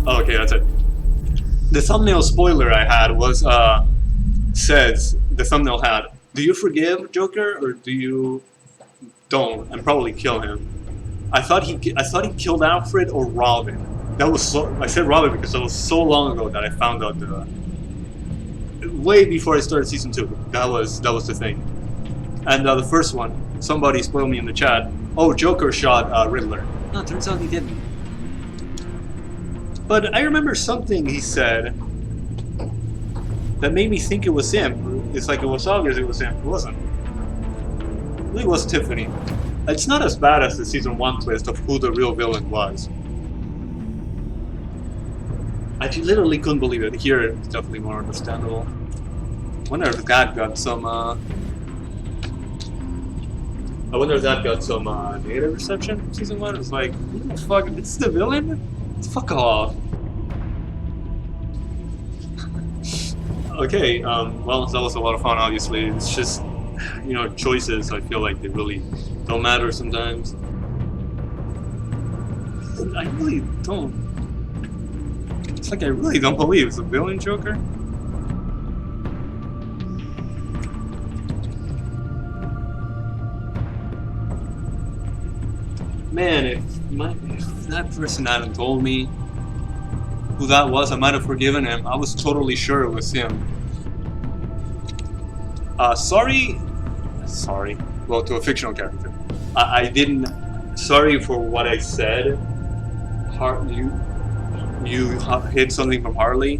Oh, okay, that's it. The thumbnail spoiler I had was says the thumbnail had, "Do you forgive Joker or do you don't and probably kill him?" I thought he killed Alfred or Robin. That was so. I said Robin because that was so long ago that I found out way before I started season 2. That was the thing. And the first one, somebody spoiled me in the chat. Oh, Joker shot Riddler. No, it turns out he didn't. But I remember something he said that made me think it was him. It's like it was obvious it was him. It wasn't. It really was Tiffany. It's not as bad as the season 1 twist of who the real villain was. I literally couldn't believe it. Here it's definitely more understandable. I wonder if that got some negative reception from season 1. It's like, what the fuck? This is the villain? Fuck off. Okay, well, that was a lot of fun, obviously. It's just, you know, choices, I feel like they really don't matter sometimes. I really don't. It's like I really don't believe it's a villain Joker. Man, if that person hadn't told me who that was, I might have forgiven him. I was totally sure it was him. Sorry. Well, to a fictional character. I didn't. Sorry for what I said. You hid something from Harley.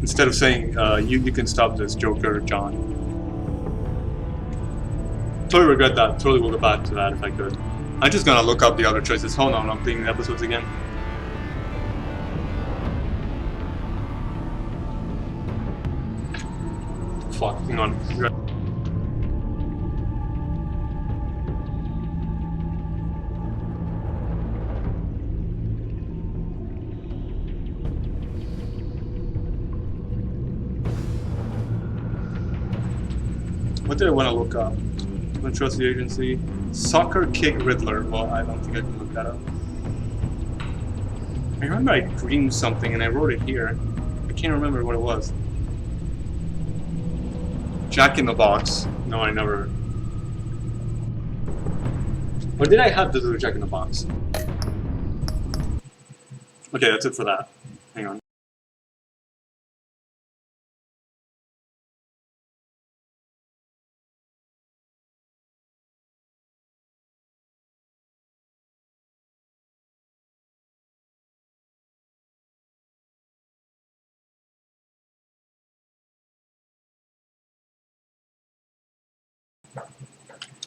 Instead of saying, you can stop this, Joker, John. Totally regret that. Totally will go back to that if I could. I'm just gonna look up the other choices. Hold on, I'm playing the episodes again. Fuck, hang on. What did I want to look up? I don't trust the agency. Soccer kick Riddler. Well, I don't think I can look that up. I remember I dreamed something and I wrote it here. I can't remember what it was. Jack in the Box. No, I never. Or did I have to do Jack in the Box? Okay, that's it for that. Hang on.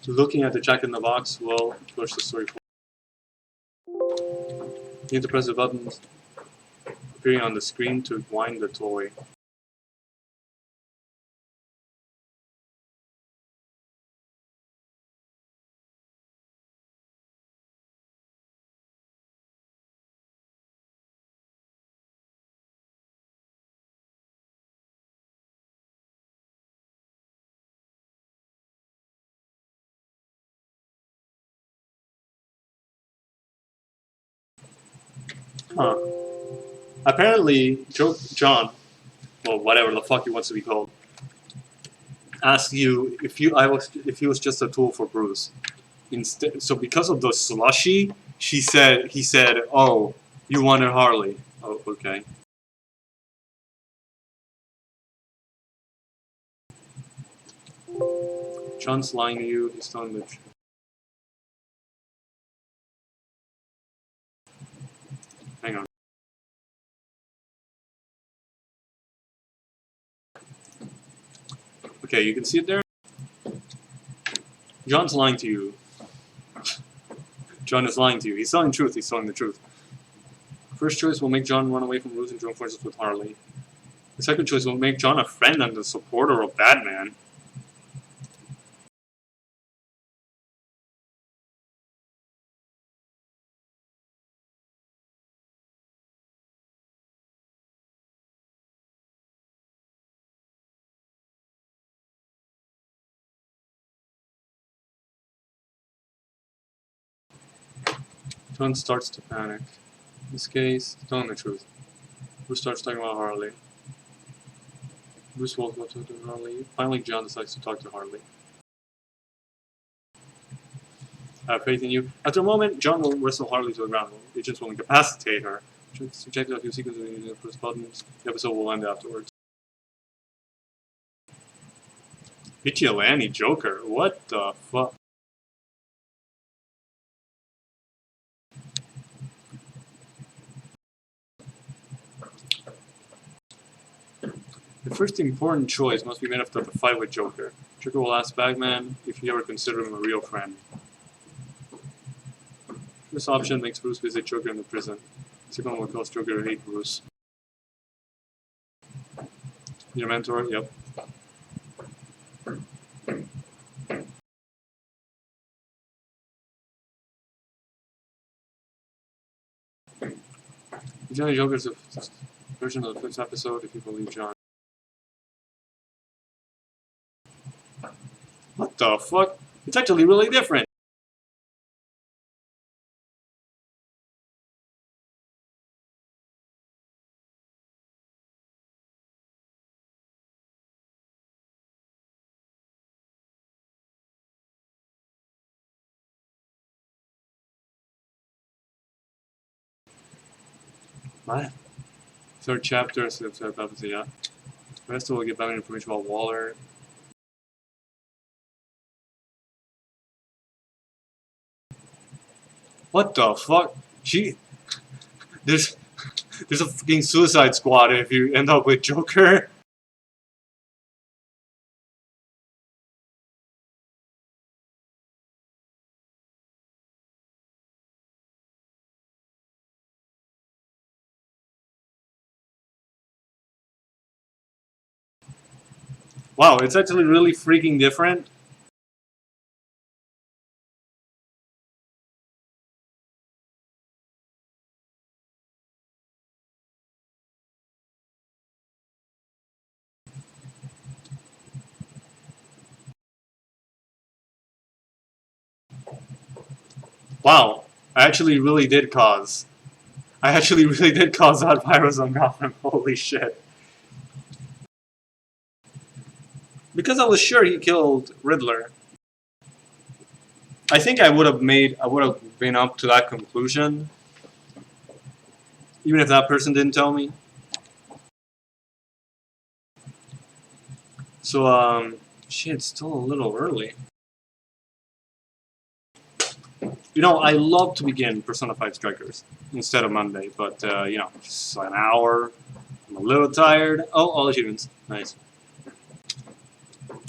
Looking at the Jack in the Box will push the story forward. You need to press the buttons appearing on the screen to wind the toy. Huh. Apparently, John, well, whatever the fuck he wants to be called, asked you if he was just a tool for Bruce. Instead, so because of the slushy, he said, "Oh, you wanted Harley." Oh, okay. John's lying to you. He's telling the truth. Hang on. Okay, you can see it there. John's lying to you. John is lying to you. He's telling the truth. He's telling the truth. First choice will make John run away from Bruce and join forces with Harley. The second choice will make John a friend and a supporter of Batman. John starts to panic. In this case, telling the truth. Bruce starts talking about Harley. Bruce won't go to talk to Harley. Finally, John decides to talk to Harley. I have faith in you. After a moment, John will wrestle Harley to the ground. Agents will incapacitate her. Check out a few sequences and press buttons. The episode will end afterwards. Vigilante Joker? What the fuck? The first important choice must be made after the fight with Joker. Joker will ask Batman if he ever considered him a real friend. This option makes Bruce visit Joker in the prison. The second one will cause Joker to hate Bruce. Your mentor? Yep. Johnny Joker's a version of the fifth episode, if you believe John. What the fuck? It's actually really different. What? Third chapter, so third episode, yeah. The rest will get back information about Waller. What the fuck? There's a fucking Suicide Squad if you end up with Joker. Wow, it's actually really freaking different. Wow, I actually really did cause that virus on Gotham. Holy shit. Because I was sure he killed Riddler. I think I would have been up to that conclusion. Even if that person didn't tell me. So, shit, it's still a little early. You know, I love to begin Persona 5 Strikers instead of Monday, but, you know, just an hour. I'm a little tired. Oh, all achievements. Nice.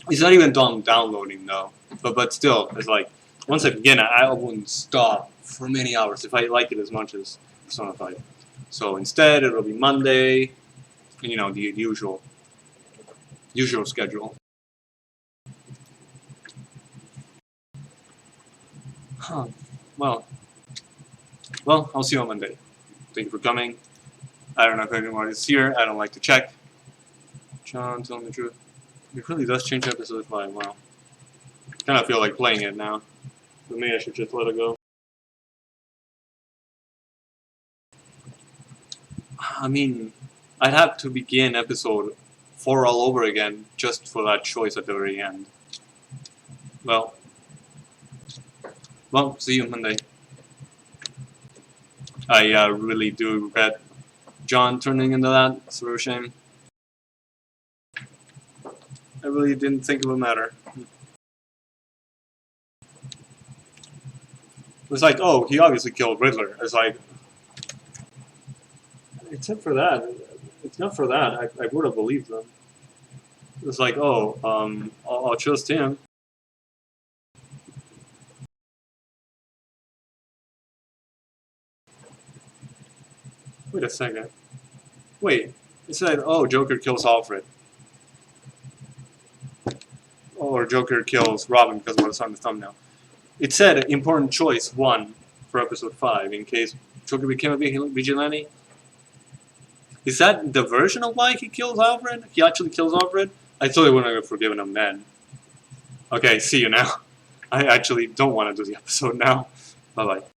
It's not even done downloading, though. But still, it's like, once I begin, I wouldn't stop for many hours if I like it as much as Persona 5. So instead, it'll be Monday, you know, the usual schedule. Huh. Well, I'll see you on Monday. Thank you for coming. I don't know if anyone is here. I don't like to check. John, telling the truth. It really does change episode 5. Wow. Kind of feel like playing it now. But maybe I should just let it go. I mean, I'd have to begin episode 4 all over again just for that choice at the very end. Well, see you Monday. I really do regret John turning into that. It's a real shame. I really didn't think it would matter. It's like, oh, he obviously killed Riddler. It's like, except for that, it's not for that, I would have believed them. It's like, oh, I'll trust him. Wait a second. Wait, it said, oh, Joker kills Alfred. Or Joker kills Robin because of what's on the thumbnail. It said, important choice 1 for episode 5, in case Joker became a vigilante. Is that the version of why he kills Alfred? He actually kills Alfred? I totally wouldn't have forgiven him then. Okay, see you now. I actually don't want to do the episode now. Bye-bye.